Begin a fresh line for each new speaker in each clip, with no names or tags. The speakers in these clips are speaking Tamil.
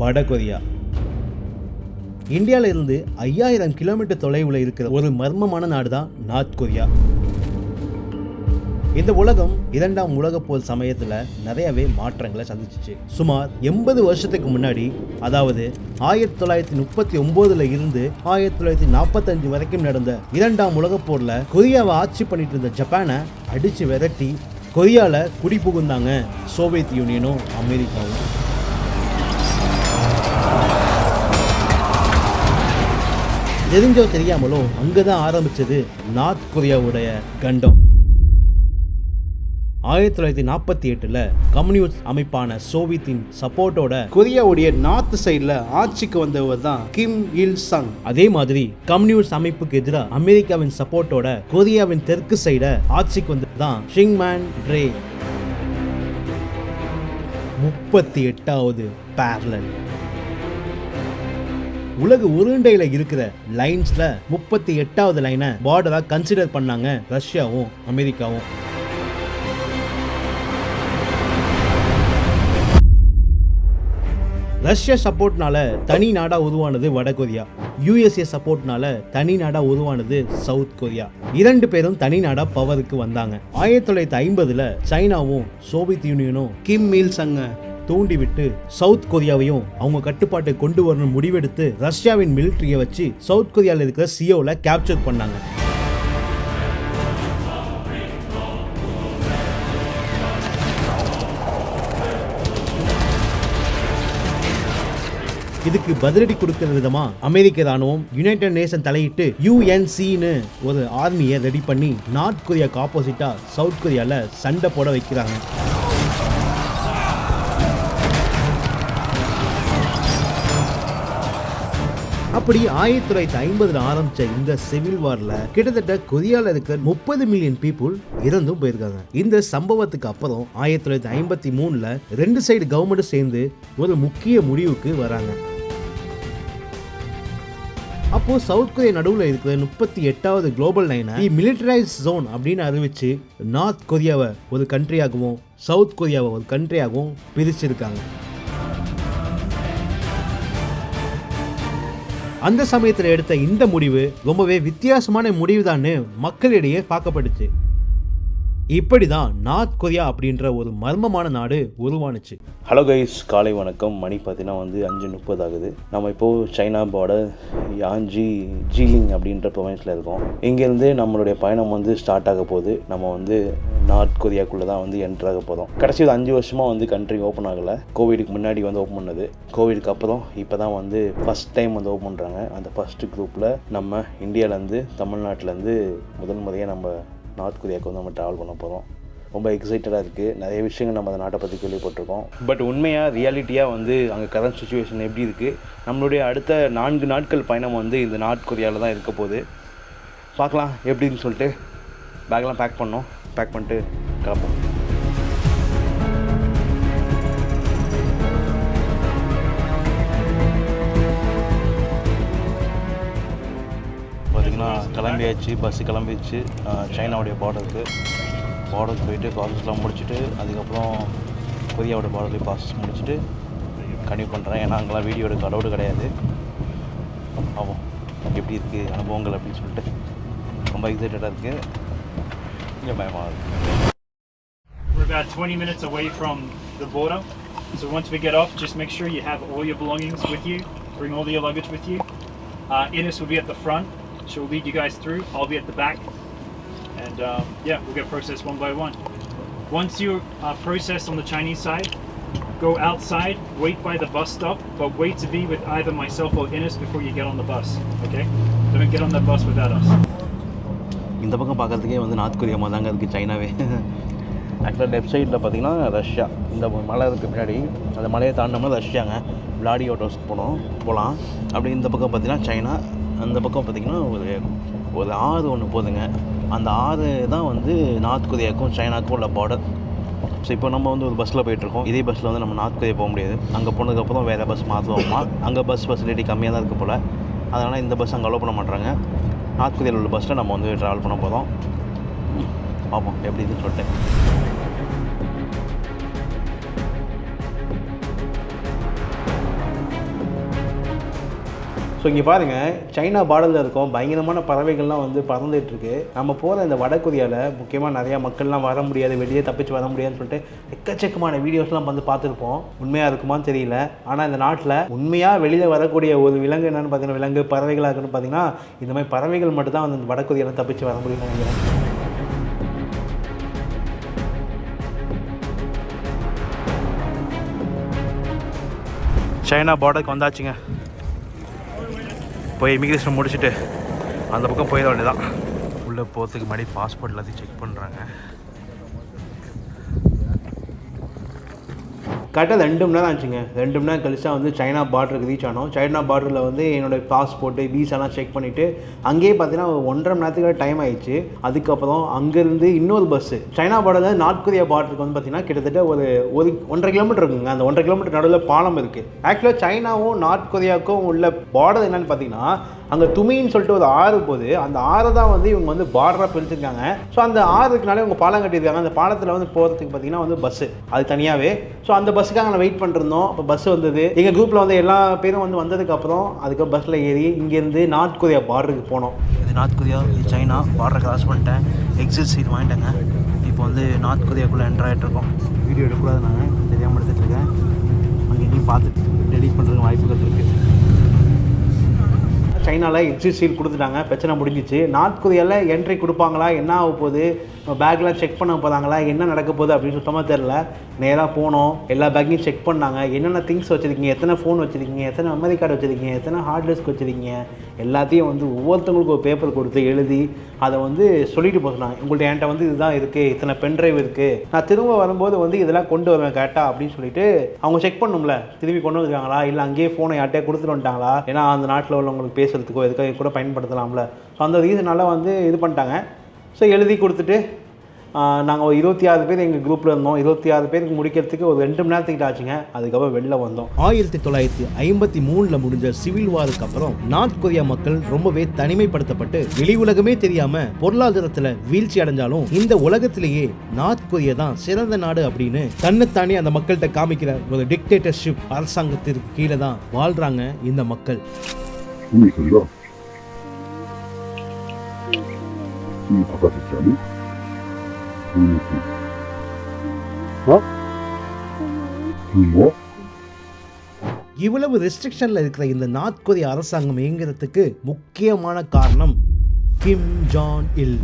வடகொரியா. இந்தியாவிலிருந்து 5000 கிலோமீட்டர் தொலைவில் இருக்கிற ஒரு மர்மமான நாடு தான் நார்த் கொரியா. இந்த உலகம் 2ஆம் உலகப் போர் சமயத்தில் நிறையவே மாற்றங்களை சந்திச்சிச்சு. சுமார் 80 வருஷத்துக்கு முன்னாடி, அதாவது 1939 இருந்து 1945 வரைக்கும் நடந்த 2ஆம் உலகப் போர்ல கொரியாவை ஆட்சி பண்ணிட்டு இருந்த ஜப்பானை அடிச்சு விரட்டி கொரியால குடி புகுந்தாங்க சோவியத் யூனியனும் அமெரிக்காவும். தெரிஞ்சோ தெரியாமலோ அங்கதான் ஆரம்பிச்சது நார்த் கொரியாவுடைய கண்டம். 1948 கம்யூனிஸ்ட் அமைப்பான சோவியத்தின் சப்போர்ட்டோட கொரியாவுடைய நார்த் சைடுல ஆட்சிக்கு வந்தவர் தான் கிம் இல் சங். அதே மாதிரி கம்யூனிஸ்ட் அமைப்புக்கு எதிராக அமெரிக்காவின் சப்போர்ட்டோட கொரியாவின் தெற்கு சைட ஆட்சிக்கு வந்தது தான் ஷிங்மேன் ரே. 38வது பேரலல். உலக உருண்டையில இருக்கிற லைன்ஸ்ல 38வது லைனை பார்டரா கன்சிடர் பண்ணாங்க ரஷ்யாவும் அமெரிக்காவும். ரஷ்யா சப்போர்ட்னால தனி நாடா உருவானது வடகொரியா. யுஎஸ்ஏ சப்போர்ட்னால தனி நாடா உருவானது சவுத் கொரியா. 2 பேரும் தனி நாடா பவருக்கு வந்தாங்க. 1950 சைனாவும் சோவியத் யூனியனும் கிம் இல் சங்க தூண்டிவிட்டு சவுத் கொரியாவையும் அவங்க கட்டுப்பாட்டை கொண்டு வரணும் முடிவெடுத்து ரஷ்யாவின் மிலிட்டரியை வச்சு சவுத் கொரியாவில் இருக்கிற சியோல கேப்சர் பண்ணாங்க. இதுக்கு பதிலடி கொடுக்கிற விதமா அமெரிக்க ராணுவம் யுனைடெட் நேஷன் தலையிட்டு UNCன்னு ஒரு ஆர்மியை ரெடி பண்ணி நார்த் கொரியாக்கு ஆப்போசிட்டா சவுத் கொரியால சண்டை போட வைக்கிறாங்க. அப்படி 1950 ஆரம்பிச்ச இந்த சிவில் வார்ல கிட்டத்தட்ட கொரியால இருக்கிற 30 மில்லியன் பீப்புள் இறந்தும் போயிருக்காங்க. இந்த சம்பவத்துக்கு அப்புறம் 1953 2 சைடு கவர்மெண்ட் சேர்ந்து ஒரு முக்கிய முடிவுக்கு வராங்க. அப்போ சவுத் கொரியா நடுவில் இருக்கிற 38வது குளோபல் லைனை மிலிட்டரைஸ் ஜோன் அப்படின்னு அறிவிச்சு நார்த் கொரியாவை ஒரு கண்ட்ரியாகவும் சவுத் கொரியாவை ஒரு கண்ட்ரியாகவும் பிரிச்சிருக்காங்க. அந்த சமயத்தில் எடுத்த இந்த முடிவு ரொம்பவே வித்தியாசமான முடிவு தான் மக்களிடையே பார்க்கப்பட்டுச்சு. இப்படிதான் நார்த் கொரியா அப்படின்ற ஒரு மர்மமான நாடு உருவானுச்சு.
ஹலோ கைஸ், காலை வணக்கம். மணி பார்த்தீங்கன்னா 5:30 ஆகுது. நம்ம இப்போது சைனா பார்டர் யாஞ்சி ஜீலிங் அப்படின்ற ப்ரொவின்ஸில் இருக்கோம். இங்கேருந்து நம்மளுடைய பயணம் ஸ்டார்ட் ஆக போகுது. நம்ம நார்த் கொரியாக்குள்ளே தான் என்ட்ரு ஆக போகிறோம். கடைசி 5 வருஷமாக கண்ட்ரி ஓப்பன் ஆகலை. கோவிடுக்கு முன்னாடி ஓப்பன் பண்ணது. கோவிடுக்கு அப்புறம் இப்போ தான் ஃபஸ்ட் டைம் ஓப்பன் பண்ணுறாங்க. அந்த ஃபஸ்ட்டு குரூப்பில் நம்ம இந்தியாவிலேருந்து தமிழ்நாட்டிலேருந்து முதல் முறையாக நம்ம நார்த் கொரியாவுக்கு நம்ம ட்ராவல் பண்ண போகிறோம். ரொம்ப எக்ஸைட்டடாக இருக்குது. நிறைய விஷயங்கள் நம்ம அந்த நாட்டை பற்றி கேள்விப்பட்டிருக்கோம். பட் உண்மையாக ரியாலிட்டியாக அங்கே கரண்ட் சுச்சுவேஷன் எப்படி இருக்குது, நம்மளுடைய அடுத்த 4 நாட்கள் பயணம் இந்த நார்த் கொரியாவில் தான் இருக்க போகுது. பார்க்கலாம் எப்படின்னு சொல்லிட்டு பேக்லாம் பேக் பண்ணோம். பேக் பண்ணிட்டு கிளப்போம். பார்த்திங்கன்னா கிளம்பியாச்சு, பஸ்ஸு கிளம்பிடுச்சு. சைனாவுடைய பார்டருக்கு போயிட்டு ப்ராசஸ்லாம் முடிச்சுட்டு அதுக்கப்புறம் கொரியாவோட பார்டர்லேயும் ப்ராசஸ் முடிச்சுட்டு கன்டினியூ பண்ணுறேன். ஏன்னா அங்கெல்லாம் வீடியோ எடுக்க அலோடு கிடையாது. ஆமாம், எப்படி இருக்குது அனுபவங்கள் அப்படின்னு சொல்லிட்டு ரொம்ப எக்ஸைட்டடாக இருக்குது. கொஞ்சம் பயமாக இருக்குது.
We're about 20 minutes away from the border. So once we get off, just make sure you have all your belongings with you. Bring all your luggage with you. Ines will be at the front. She'll lead you guys through. I'll be at the back. And we'll get processed one by one. Once you're processed on the Chinese side, go outside, wait by the bus stop, but wait to be with either myself or Ines before you get on the bus. Okay? Don't get on the bus without us.
இந்த பக்கம் பார்க்குறதுக்கே நார்த் கொரியா மாதிரி தாங்க இருக்குது சைனாவே. ஆக்சுவலாக லெஃப்ட் சைடில் பார்த்தீங்கன்னா ரஷ்யா. இந்த மலை இருக்குது பின்னாடி, அந்த மலையை தாண்டினோம்னா ரஷ்யாங்க. விளாடிவோஸ்டோக் போகலாம். அப்படி இந்த பக்கம் பார்த்தீங்கன்னா சைனா. அந்த பக்கம் பார்த்திங்கன்னா ஒரு ஆறு ஒன்று போகுதுங்க. அந்த ஆறு தான் நார்த் கொரியாவுக்கும் சைனாவுக்கும் உள்ள பார்டர். ஸோ இப்போ நம்ம ஒரு பஸ்ஸில் போயிட்டுருக்கோம். இதே பஸ்ஸில் நம்ம நார்த் கொரியா போக முடியாது. அங்கே போனதுக்கப்புறம் வேறு பஸ் மாற்றுவோமா. அங்கே பஸ் ஃபெசிலிட்டி கம்மியாக தான் இருக்குது போல். அதனால் இந்த பஸ் அங்கே அலோவ் பண்ண மாட்டாங்க. நார்த் கொரியாவில் உள்ள பஸ்ஸில் நம்ம ட்ராவல் பண்ண போகிறோம். பார்ப்போம் எப்படி இதுன்னு சொல்லிட்டு.
ஸோ இங்கே பாருங்கள், சைனா பார்டரில் இருக்கோம், பயங்கரமான பறவைகள்லாம் வந்து பறந்துட்டு இருக்கு. நம்ம போகிற இந்த வடகொரியாவில் முக்கியமாக நிறையா மக்கள்லாம் வர முடியாது, வெளியே தப்பிச்சு வர முடியாதுன்னு சொல்லிட்டு எக்கச்சக்கமான வீடியோஸ்லாம் வந்து பார்த்துருப்போம். உண்மையாக இருக்குமான்னு தெரியல. ஆனால் இந்த நாட்டில் உண்மையாக வெளியில் வரக்கூடிய ஒரு விலங்கு என்னென்னு பார்த்தீங்கன்னா, விலங்கு பறவைகளாக இருக்குன்னு பார்த்தீங்கன்னா, இந்த மாதிரி பறவைகள் மட்டும் தான் வந்து வடகொரியாவில் தப்பிச்சு வர முடியும்னு நினைக்கிறேன். சைனா பார்டருக்கு வந்தாச்சுங்க. போய் இமிக்ரேஷன் முடிச்சுட்டு அந்த பக்கம் போயிட வேண்டியதான். உள்ளே போகிறதுக்கு முன்னாடி பாஸ்போர்ட் எல்லாத்தையும் செக் பண்ணுறாங்க. கரெக்டாக 2 மணி நேரம் ஆச்சுங்க. 2 மணி நேரம் கழிச்சா வந்து சைனா பார்டருக்கு ரீச் ஆனோம். சைனா பார்டரில் வந்து என்னோடய பாஸ்போர்ட்டு வீசாலாம் செக் பண்ணிவிட்டு அங்கேயே பார்த்தீங்கன்னா 1.5 மணி நேரத்துக்கு டைம் ஆயிடுச்சு. அதுக்கப்புறம் அங்கேருந்து இன்னொரு பஸ்ஸு சைனா பார்டரில் நார்த் கொரியா பார்டருக்கு வந்து பார்த்திங்கன்னா கிட்டத்தட்ட ஒரு 1.5 கிலோமீட்டர் இருக்குங்க. அந்த 1.5 கிலோமீட்டர் நடுவில் பாலம் இருக்குது. ஆக்சுவலாக சைனாவும் நார்த் கொரியாவுக்கும் உள்ள பார்டர் என்னென்னு பார்த்தீங்கன்னா, அங்கே துமின்னு சொல்லிட்டு ஒரு ஆறு போகுது. அந்த ஆறு தான் வந்து இவங்க வந்து பார்டராக பிரிச்சிருக்காங்க. ஸோ அந்த ஆறுக்குனாலே இவங்க பாலம் கட்டியிருக்காங்க. அந்த பாலத்தில் வந்து போகிறதுக்கு பார்த்தீங்கன்னா வந்து பஸ்ஸு அது தனியாகவே. ஸோ அந்த பஸ்ஸுக்காக நான் வெயிட் பண்ணிருந்தோம். அப்போ பஸ் வந்தது. எங்கள் குரூப்பில் வந்து எல்லா பேரும் வந்து வந்ததுக்கப்புறம் அதுக்கு பஸ்ஸில் ஏறி இங்கேருந்து நார்த் கொரியா பார்டருக்கு போனோம். இது நார்த் கொரியா, இது சைனா. பார்டரை கிராஸ் பண்ணிட்டேன். எக்ஸிட் சீட் வாங்கிட்டேங்க. இப்போ வந்து நார்த் கொரியாக்குள்ளே என்ட்ரு ஆகிட்டு இருக்கோம். வீடியோ எடுக்கக்கூடாது, நான் தெரியாமல் எடுத்துகிட்ருக்கேன். அங்கே எங்கேயும் பார்த்துட்டு டெலிட் பண்ணுறதுக்கு வாய்ப்புகள் இருக்குது. சைனாவில் எக்ஸிட் சீல் கொடுத்துட்டாங்க, பிரச்சனை முடிஞ்சிச்சு. நார்த் கொரியாவில் என்ட்ரி கொடுப்பாங்களா, என்ன ஆக போகுது, பேக்லாம் செக் பண்ண போகிறாங்களா, என்ன நடக்க போகுது அப்படின்னு சுத்தமாக தெரில. நேராக போனோம், எல்லா பேக்கையும் செக் பண்ணாங்க. என்னென்ன திங்ஸ் வச்சுருக்கீங்க, எத்தனை ஃபோன் வச்சுருக்கீங்க, எத்தனை மெமரி கார்டு வச்சுருக்கீங்க, எத்தனை ஹார்ட் டிஸ்க் வச்சுருக்கீங்க, எல்லாத்தையும் வந்து ஒவ்வொருத்தவங்களுக்கும் ஒரு பேப்பர் கொடுத்து எழுதி அதை வந்து சொல்லிட்டு போகிறாங்க. உங்கள்ட்ட என்கிட்ட வந்து இதுதான் இருக்குது, இத்தனை பென்ட்ரைவ் இருக்குது, நான் திரும்ப வரும்போது வந்து இதெல்லாம் கொண்டு வருவேன் கரெக்டாக அப்படின்னு சொல்லிட்டு அவங்க செக் பண்ணணும்ல, திரும்பி கொண்டு வந்துருக்காங்களா, இல்லை அங்கேயே ஃபோனை யார்கிட்டே கொடுத்துட்டு வந்துட்டாங்களா, ஏன்னா அந்த நாட்டில் உள்ளவங்களுக்கு பேசுகிறதுக்கோ எதுக்காக கூட பயன்படுத்தலாம்ல. ஸோ அந்த ரீசனால வந்து இது பண்ணிட்டாங்க. ஸோ எழுதி கொடுத்துட்டு நாங்கள் ஒரு 26 பேர் எங்கள் குரூப்பில் இருந்தோம். 26 பேருக்கு முடிக்கிறதுக்கு ஒரு 2 மணி நேரத்துக்கிட்ட ஆச்சுங்க. அதுக்கப்புறம் வெளில வந்தோம். 1953 முடிஞ்ச சிவில் வாருக்கு அப்புறம் நார்த் கொரியா மக்கள் ரொம்பவே தனிமைப்படுத்தப்பட்டு வெளி உலகமே தெரியாம பொருளாதாரத்துல வீழ்ச்சி அடைஞ்சாலும் இந்த உலகத்திலேயே நார்த் கொரியா தான் சிறந்த நாடு அப்படின்னு தன்னைத்தானே அந்த மக்கள்கிட்ட காமிக்கிற ஒரு டிக்டேட்டர்ஷிப் அரசாங்கத்திற்கு கீழே தான் வாழ்றாங்க இந்த மக்கள். இவ்வளவு ரெஸ்ட்ரிக்ஷன்ல இருக்கிற இந்த நார்த் கொரியா அரசாங்கம் இயங்குறதுக்கு முக்கியமான காரணம் கிம் ஜாங் இல்.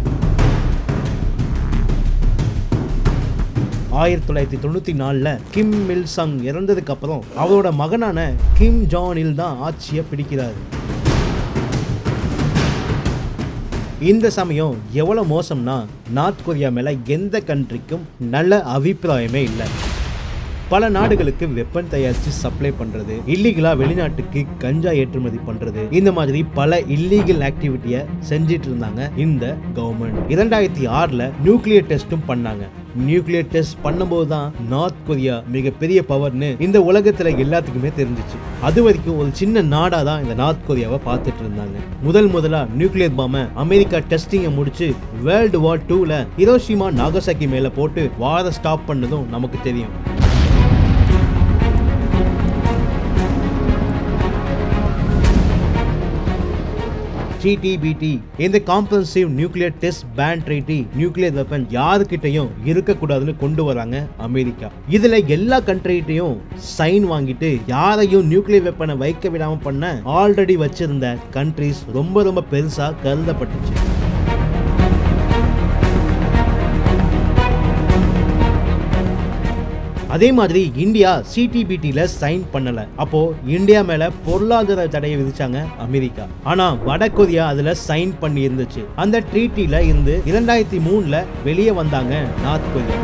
1994 கிம் இல் சங் இறந்ததுக்கு அப்புறம் அவரோட மகனான கிம் ஜாங் இல் தான் ஆட்சியை பிடிக்கிறார். இந்த சமயம் எவ்வளவு மோசம்னா, நார்த் கொரியா மேல எந்த கண்ட்ரிக்கும் நல்ல அபிப்பிராயமே இல்லை. பல நாடுகளுக்கு வெப்பன் தயாரித்து சப்ளை பண்றது, இல்லீகலா வெளிநாட்டுக்கு கஞ்சா ஏற்றுமதி பண்றது, இந்த மாதிரி பல இல்லீகல் ஆக்டிவிட்டியை செஞ்சிட்டு இருந்தாங்க இந்த கவர்மெண்ட். 2006 நியூக்ளியர் டெஸ்டும் பண்ணாங்க. நியூக்ளியர் டெஸ்ட் பண்ணும்போது தான் நார்த் கொரியா மிகப்பெரிய பவர்னு இந்த உலகத்துல எல்லாத்துக்குமே தெரிஞ்சிச்சு. அது வரைக்கும் ஒரு சின்ன நாடா தான் இந்த நார்த் கொரியாவை பார்த்துட்டு இருந்தாங்க. முதலா நியூக்ளியர் பாம்பை அமெரிக்கா டெஸ்டிங்கை முடிச்சு வேர்ல்டு வார் 2ல ஹிரோஷிமா நாகசாக்கி மேல போட்டு வார ஸ்டாப் பண்ணதும் நமக்கு தெரியும். CTBT இந்த comprehensive nuclear test ban treaty nuclear weapon யாருக்கிட்டையும் இருக்கக்கூடாதுன்னு கொண்டு வராங்க அமெரிக்கா. இதுல எல்லா கண்ட்ரிகிட்டையும் சைன் வாங்கிட்டு யாரையும் நியூக்ளியர் வெப்பனை வைக்க விடாம பண்ண ஆல்ரெடி வச்சிருந்த கண்ட்ரிஸ் ரொம்ப பெருசா கருதப்பட்டுச்சு. அதே மாதிரி இந்தியா CTBTல சைன் பண்ணல. அப்போ இந்தியா மேல பொருளாதார தடையை விதிச்சாங்க அமெரிக்கா. ஆனா வடகொரியா அதுல சைன் பண்ணி இருந்துச்சு. அந்த ட்ரீட்டில இருந்து 2003 வெளியே வந்தாங்க north Korea.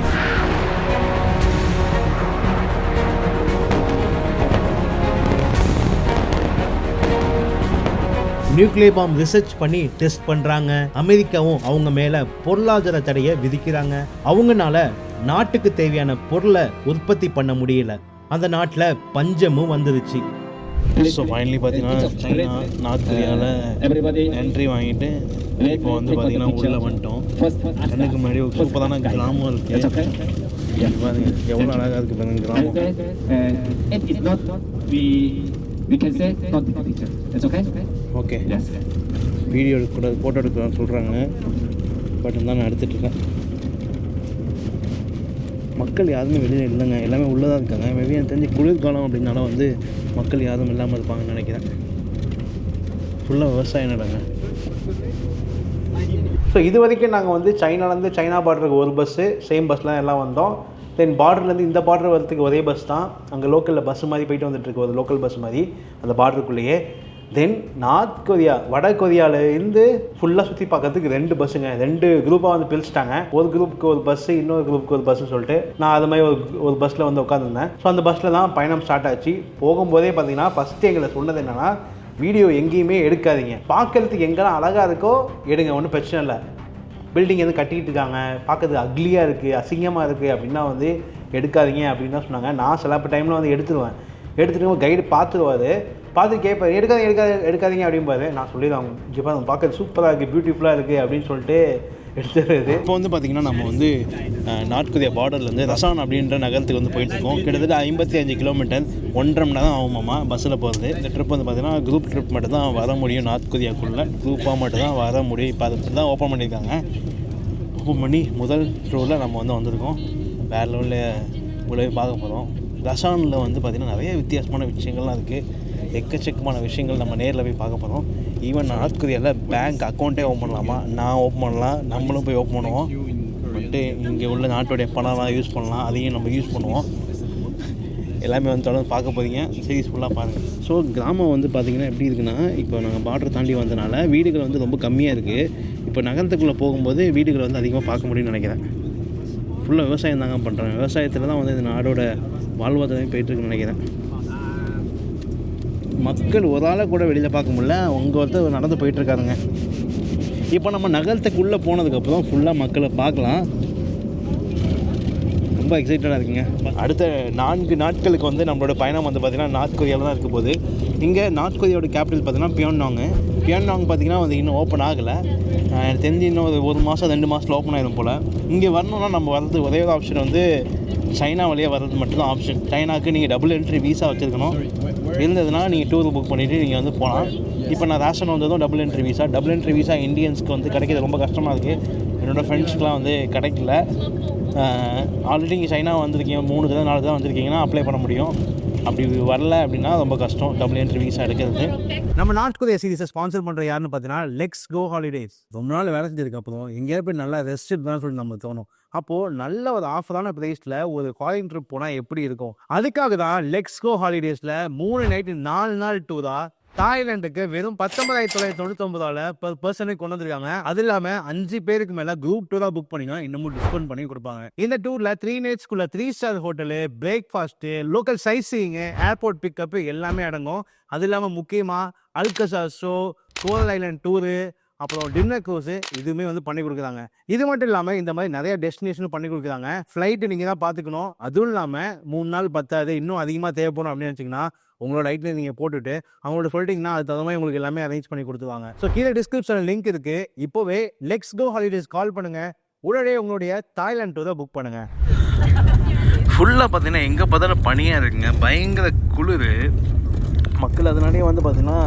Nuclear bomb research பண்ணி டெஸ்ட் பண்றாங்க. அமெரிக்காவும் அவங்க மேல பொருளாதார தடையை விதிக்கிறாங்க. அவங்கனால நாட்டுக்கு தேவையான பொருளை உற்பத்தி பண்ண முடியல. அந்த நாட்டில் பஞ்சமும் வந்துருச்சு. ஸோ ஃபைனலி பார்த்தீங்கன்னா சைனா நார்த் கொரியாவில் என்ட்ரி வாங்கிட்டு இப்போ வந்து பார்த்தீங்கன்னா உள்ளே வந்துட்டோம். கண்ணுக்கு முன்னாடி ஒரு சூப்பரான கிராமம் இருக்கு. எவ்வளோ அழகாக இருக்குது பாருங்க கிராமம்.
We can say don't take a picture. That's okay?
Okay
Yes.
Video எடுக்கக்கூடாது ஃபோட்டோ எடுக்கலாம்னு சொல்கிறாங்க. பட் இருந்தால் நான் எடுத்துகிட்ருக்கேன். மக்கள் யாருமே வெளியில் இல்லைங்க, எல்லாமே உள்ளே தான் இருக்காங்க. மேபி எனக்கு தெரிஞ்சு குளிர்காலம் அப்படின்னால வந்து மக்கள் யாரும் இல்லாமல் இருப்பாங்கன்னு நினைக்கிறேன். ஃபுல்லாக விவசாயம் நடங்க. ஸோ இது வரைக்கும் நாங்கள் வந்து சைனாலேருந்து சைனா பார்டருக்கு ஒரு பஸ்ஸு, சேம் பஸ்லாம் எல்லாம் வந்தோம். தென் பார்டர்லேருந்து இந்த பார்டர் வரதுக்கு ஒரே பஸ் தான். அங்கே லோக்கலில் பஸ் மாதிரி போயிட்டு வந்துட்டுருக்கு, ஒரு லோக்கல் பஸ் மாதிரி அந்த பார்டருக்குள்ளேயே. தென் நார்த் கொரியா, வட கொரியாவிலேருந்து ஃபுல்லாக சுற்றி பார்க்கறதுக்கு 2 பஸ்ஸுங்க. 2 குரூப்பாக வந்து பிரிச்சுட்டாங்க. ஒரு குரூப்புக்கு ஒரு பஸ்ஸு, இன்னொரு குரூப்புக்கு ஒரு பஸ்ஸுன்னு சொல்லிட்டு நான் அது மாதிரி ஒரு பஸ்ஸில் வந்து உட்காந்துருந்தேன். ஸோ அந்த பஸ்ஸில் தான் பயணம் ஸ்டார்ட் ஆச்சு. போகும்போதே பார்த்தீங்கன்னா ஃபஸ்ட்டு எங்களை சொன்னது என்னென்னா, வீடியோ எங்கேயுமே எடுக்காதீங்க, பார்க்கறதுக்கு எங்கெல்லாம் அழகாக இருக்கோ எடுங்க, ஒன்றும் பிரச்சனை இல்லை. பில்டிங் எதுவும் கட்டிக்கிட்டு இருக்காங்க, பார்க்கறதுக்கு அக்லியாக இருக்குது, அசிங்கமாக இருக்குது அப்படின்னா வந்து எடுக்காதீங்க அப்படின்னு தான் சொன்னாங்க. நான் சில டைமில் வந்து எடுத்துருவேன். எடுத்துட்டு கைடு பார்த்துருவார், பார்த்து கேட்பாரு, எடுக்காதீங்க அப்படிம்பாரு. நான் சொல்லிடுவேன், இங்கே பாருங்க பார்க்கறது சூப்பராக இருக்குது, பியூட்டிஃபுல்லாக இருக்குது அப்படின்னு சொல்லிட்டு எடுத்துருது. இப்போ வந்து பார்த்திங்கன்னா நம்ம வந்து நார்த் கொரியா பார்டர்லேருந்து ரசான் அப்படின்ற நகரத்துக்கு வந்து போயிட்டுருக்கோம். கிட்டத்தட்ட 55 கிலோமீட்டர், 1.5 மணி நேரம் ஆகுமாம்மா பஸ்ஸில் போகிறது. இந்த ட்ரிப் வந்து பார்த்திங்கன்னா குரூப் ட்ரிப் மட்டும் தான் வர முடியும் நார்த் கொரியாக்குள்ளே, குரூப்பாக மட்டும் தான் வர முடியும். இப்போ அது தான் ஓப்பன் பண்ணியிருக்காங்க. ஓப்பன் பண்ணி முதல் ஷோவில் நம்ம வந்து வந்திருக்கோம். வேறு லெவலில் உள்ள பார்க்க போகிறோம். ரசானில் வந்து பார்த்திங்கன்னா நிறைய வித்தியாசமான விஷயங்கள்லாம் இருக்குது, எக்கச்சக்கமான விஷயங்கள் நம்ம நேரில் போய் பார்க்க போகிறோம். ஈவன் நார்த் கொரியாவில் பேங்க் அக்கௌண்ட்டே ஓப்பன் பண்ணலாமா, நான் ஓப்பன் பண்ணலாம், நம்மளும் போய் ஓப்பன் பண்ணுவோம். பட்டு இங்கே உள்ள நாட்டுடைய பணம்லாம் யூஸ் பண்ணலாம், அதையும் நம்ம யூஸ் பண்ணுவோம். எல்லாமே வந்து தொடர்ந்து பார்க்க போகிறீங்க, சீரிஸ் ஃபுல்லாக பாருங்கள். ஸோ கிராமம் வந்து பார்த்திங்கன்னா எப்படி இருக்குன்னா, இப்போ நாங்கள் பார்டர் தாண்டி வந்தனால வீடுகள் வந்து ரொம்ப கம்மியாக இருக்குது. இப்போ நகரத்துக்குள்ளே போகும்போது வீடுகளை வந்து அதிகமாக பார்க்க முடியும்னு நினைக்கிறேன். ஃபுல்லாக விவசாயம் தாங்க பண்ணுறாங்க. விவசாயத்தில் தான் வந்து இந்த நாடோட வாழ்வாதாரம் போயிட்டுருக்குன்னு நினைக்கிறேன். மக்கள் ஒரு ஆளை கூட வெளியில் பார்க்க முடியல, உங்கள் ஒருத்தர் நடந்து போயிட்டுருக்காருங்க. இப்போ நம்ம நகரத்துக்குள்ளே போனதுக்கப்புறம் ஃபுல்லாக மக்களை பார்க்கலாம். ரொம்ப எக்ஸைட்டடாக இருக்குங்க. அடுத்த 4 நாட்களுக்கு வந்து நம்மளோட பயணம் வந்து பார்த்திங்கன்னா நார்த் கொரியாவில் தான் இருக்க போகுது. இங்கே நார்த் கொரியாவோட கேபிட்டல் பார்த்திங்கன்னா பியோன்யாங் பார்த்திங்கன்னா வந்து இன்னும் ஓப்பன் ஆகலை. எனக்கு தெரிஞ்சு இன்னும் ஒரு மாதம் 2 மாதத்தில் ஓப்பன் ஆகிடும் போல். இங்கே வரணுன்னா நம்ம வர்றது ஒரே ஒரு ஆப்ஷன் வந்து சைனா வழியாக வர்றது மட்டும்தான் ஆப்ஷன். சைனாவுக்கு நீங்கள் டபுள் என்ட்ரி வீசா வச்சுருக்கணும். இருந்ததுன்னா நீங்கள் டூர் புக் பண்ணிவிட்டு நீங்கள் வந்து போகலாம். இப்போ நான் ரேஷன் வந்ததும் டபுள் என்ட்ரி வீசா இந்தியன்ஸ்க்கு வந்து கிடைக்கிறது ரொம்ப கஷ்டமாக இருக்குது. என்னோடய ஃப்ரெண்ட்ஸ்க்குலாம் வந்து கிடைக்கல. ஆல்ரெடி இங்கே சைனா வந்திருக்கீங்க, 3 தான் 4 தான் வந்திருக்கீங்கன்னா அப்ளை பண்ண முடியும். அப்படி வரல அப்படின்னா ரொம்ப கஷ்டம் டபுள் என்ட்ரி வீசா எடுக்கிறது.
நம்ம நார்த் கொரியா சீரிஸை ஸ்பான்சர் பண்ணுற யாருன்னு பார்த்தீங்கன்னா லெட்ஸ் கோ ஹாலிடேஸ். ரொம்ப நாள் வேலை செஞ்சிருக்கு, அப்புறம் எங்கேயாவது போய் நல்லா ரெஸ்ட் எடுத்தான்னு சொல்லி நம்ம தோணும். அப்போது நல்ல ஒரு ஆஃபரான ப்ரைஸில் ஒரு ஃபாரின் ட்ரிப் போனால் எப்படி இருக்கும், அதுக்காக தான் லெட்ஸ் கோ ஹாலிடேஸில் 3 நைட்டு 4 நாள் டூராக தாய்லாந்துக்கு வெறும் 19,999 பெர் பர்சனுக்கு கொண்டு வந்திருக்காங்க. அது இல்லாமல் 5 பேருக்கு மேலே குரூப் டூராக புக் பண்ணிங்கன்னா இன்னமும் டிஸ்கவுண்ட் பண்ணி கொடுப்பாங்க. இந்த டூரில் 3 நைட்ஸ்க்குள்ள 3 star hotel, breakfast, local sightseeing, airport pickup எல்லாமே அடங்கும். அது இல்லாமல் முக்கியமாக Alcazar show, coral island tour, அப்புறம் டின்னர் க்ரூஸு இதுவுமே வந்து பண்ணி கொடுக்குறாங்க. இது மட்டும் இல்லாமல் இந்த மாதிரி நிறைய டெஸ்டினேஷனும் பண்ணி கொடுக்குறாங்க. ஃப்ளைட்டு நீங்கள் தான் பார்த்துக்கணும். அதுவும் இல்லாமல் 3 நாள் பத்தாது, இன்னும் அதிகமாக தேவைப்படும் அப்படின்னு நினச்சிங்கன்னா உங்களோட ஐட்டில் நீங்கள் போட்டுட்டு அவங்களோட சொல்லிட்டிங்கன்னா அது தகுந்த மாதிரி உங்களுக்கு எல்லாமே அரேஞ்ச் பண்ணி கொடுத்துருவாங்க. ஸோ கீழே டிஸ்கிரிப்ஷனில் லிங்க் இருக்குது. இப்போவே லெட்ஸ் கோ ஹாலிடேஸ் கால் பண்ணுங்கள், உடனே உங்களுடைய தாய்லாந்து டூரை புக் பண்ணுங்கள்.
ஃபுல்லாக பார்த்தீங்கன்னா எங்கே பார்த்தாலும் பனியாக இருக்குங்க, பயங்கர குளிர். மக்கள் அதனாலேயே வந்து பார்த்திங்கன்னா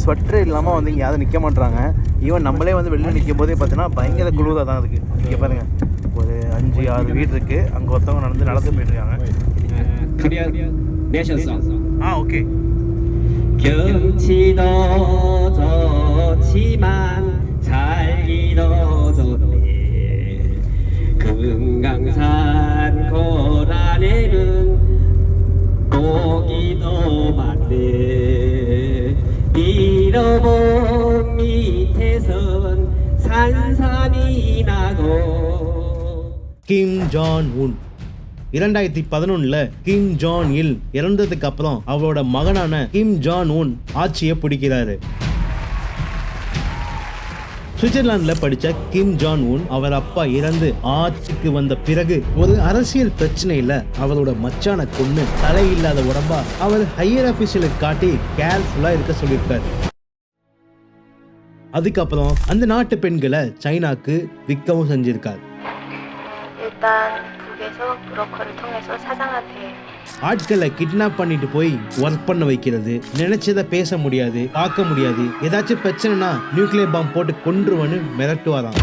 ஸ்வெட்டர் இல்லாமல் வந்து இங்கே யாரும் நிற்க மாட்டுறாங்க. ஈவன் நம்மளே வந்து வெளியில் நிற்கும் போதே பார்த்தீங்கன்னா பயங்கர குளிராக தான் இருக்குது. இங்கே பாருங்கள், ஒரு 5-6 வீடு இருக்குது, அங்கே ஒருத்தவங்க நடந்து போயிட்டுருக்காங்க. ஓகே.
겹치도 좋지만 잘 이뤄졌네. 금강산 고란에는 고기도 많네. 잃어본 밑에선 산삼이 나고.
கிம் ஜான் உன் 2011 கிம் ஜான் இல் இறந்ததுக்கு அப்புறம் அவரோட மகனான கிம் ஜான் உன் ஆட்சியை பிடிக்கிறாரு. சுவிட்சர்லாந்துல படிச்ச கிம் ஜான் உன் அவர் அப்பா இறந்து ஆட்சிக்கு வந்த பிறகு ஒரு அரசியல் பிரச்சனையில அவரோட மச்சான கொன்னு தலையில்லாத உடம்பா அவர் ஹையர் ஆபீஸியலுக்கு காட்டி கேர்ஃபுல்லா இருக்க சொல்லியிருக்காரு. அதுக்கப்புறம் அந்த நாட்டு பெண்களை சைனாக்கு விற்கவும் செஞ்சிருக்காரு.
일단 북에서 브로커를 통해서 사장한테
ஆட்களை கிட்னாப் பண்ணிட்டு போய் ஒர்க் பண்ண வைக்கிறது, நினைச்சதை பேச முடியாது, பார்க்க முடியாது, ஏதாச்சும் பிரச்சனைனா நியூக்ளியர் பாம்பு போட்டு கொன்றுவன்னு மிரட்டுவாராம்.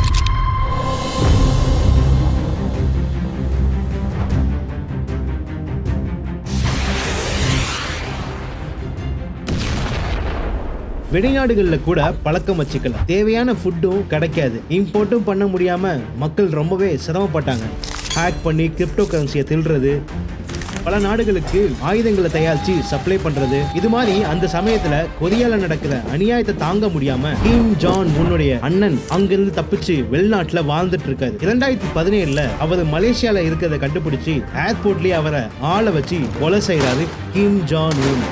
வெளிநாடுகளில் கூட பழக்கம் வச்சுக்கலாம். தேவையான ஃபுட்டும் கிடைக்காது, இம்போர்ட்டும் பண்ண முடியாம மக்கள் ரொம்பவே சிரமப்பட்டாங்க. ஹேக் பண்ணி கிரிப்டோ கரன்சியை திருடுறது, பல நாடுகளுக்கு ஆயுதங்களை தயாரித்து சப்ளை பண்ணுறது, இது மாதிரி அந்த சமயத்தில் கொரியாவில் நடக்கிற அநியாயத்தை தாங்க முடியாம கிம் ஜான் உன்னுடைய அண்ணன் அங்கிருந்து தப்பிச்சு வெளிநாட்டில் வாழ்ந்துட்டு இருக்காரு. 2017 அவர் மலேசியாவில் இருக்கிறத கண்டுபிடிச்சு ஏர்போர்ட்லேயே அவரை ஆளை வச்சு கொலை செய்கிறாரு கிம் ஜான் உன்.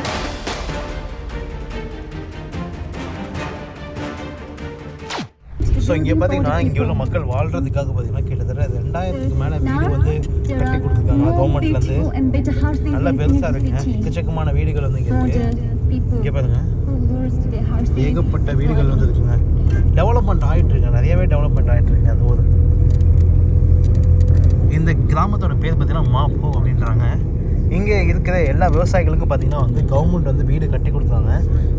ஸோ இங்கே பார்த்தீங்கன்னா இங்கே உள்ள மக்கள் வாழ்கிறதுக்காக பார்த்தீங்கன்னா கிட்டத்தட்ட 2000க்கு மேலே வீடு வந்து கட்டி கொடுத்துருக்காங்க கவர்மெண்ட்லேருந்து. நல்லா பெருசாக இருக்குங்க, எக்கச்சக்கமான வீடுகள் வந்து இங்கே இருக்குது. இங்கே பாருங்க ஏகப்பட்ட வீடுகள் வந்து இருக்குங்க. டெவலப்மெண்ட் ஆகிட்டு இருக்குங்க, நிறையவே டெவலப்மெண்ட் ஆகிட்டு இருக்குங்க அந்த ஊர். இந்த கிராமத்தோட பேர் பார்த்தீங்கன்னா மாப்போ அப்படின்றாங்க. இங்கே இருக்கிற எல்லா விவசாயிகளுக்கும் பார்த்தீங்கன்னா வந்து கவர்மெண்ட் வந்து வீடு கட்டி கொடுத்தாங்க.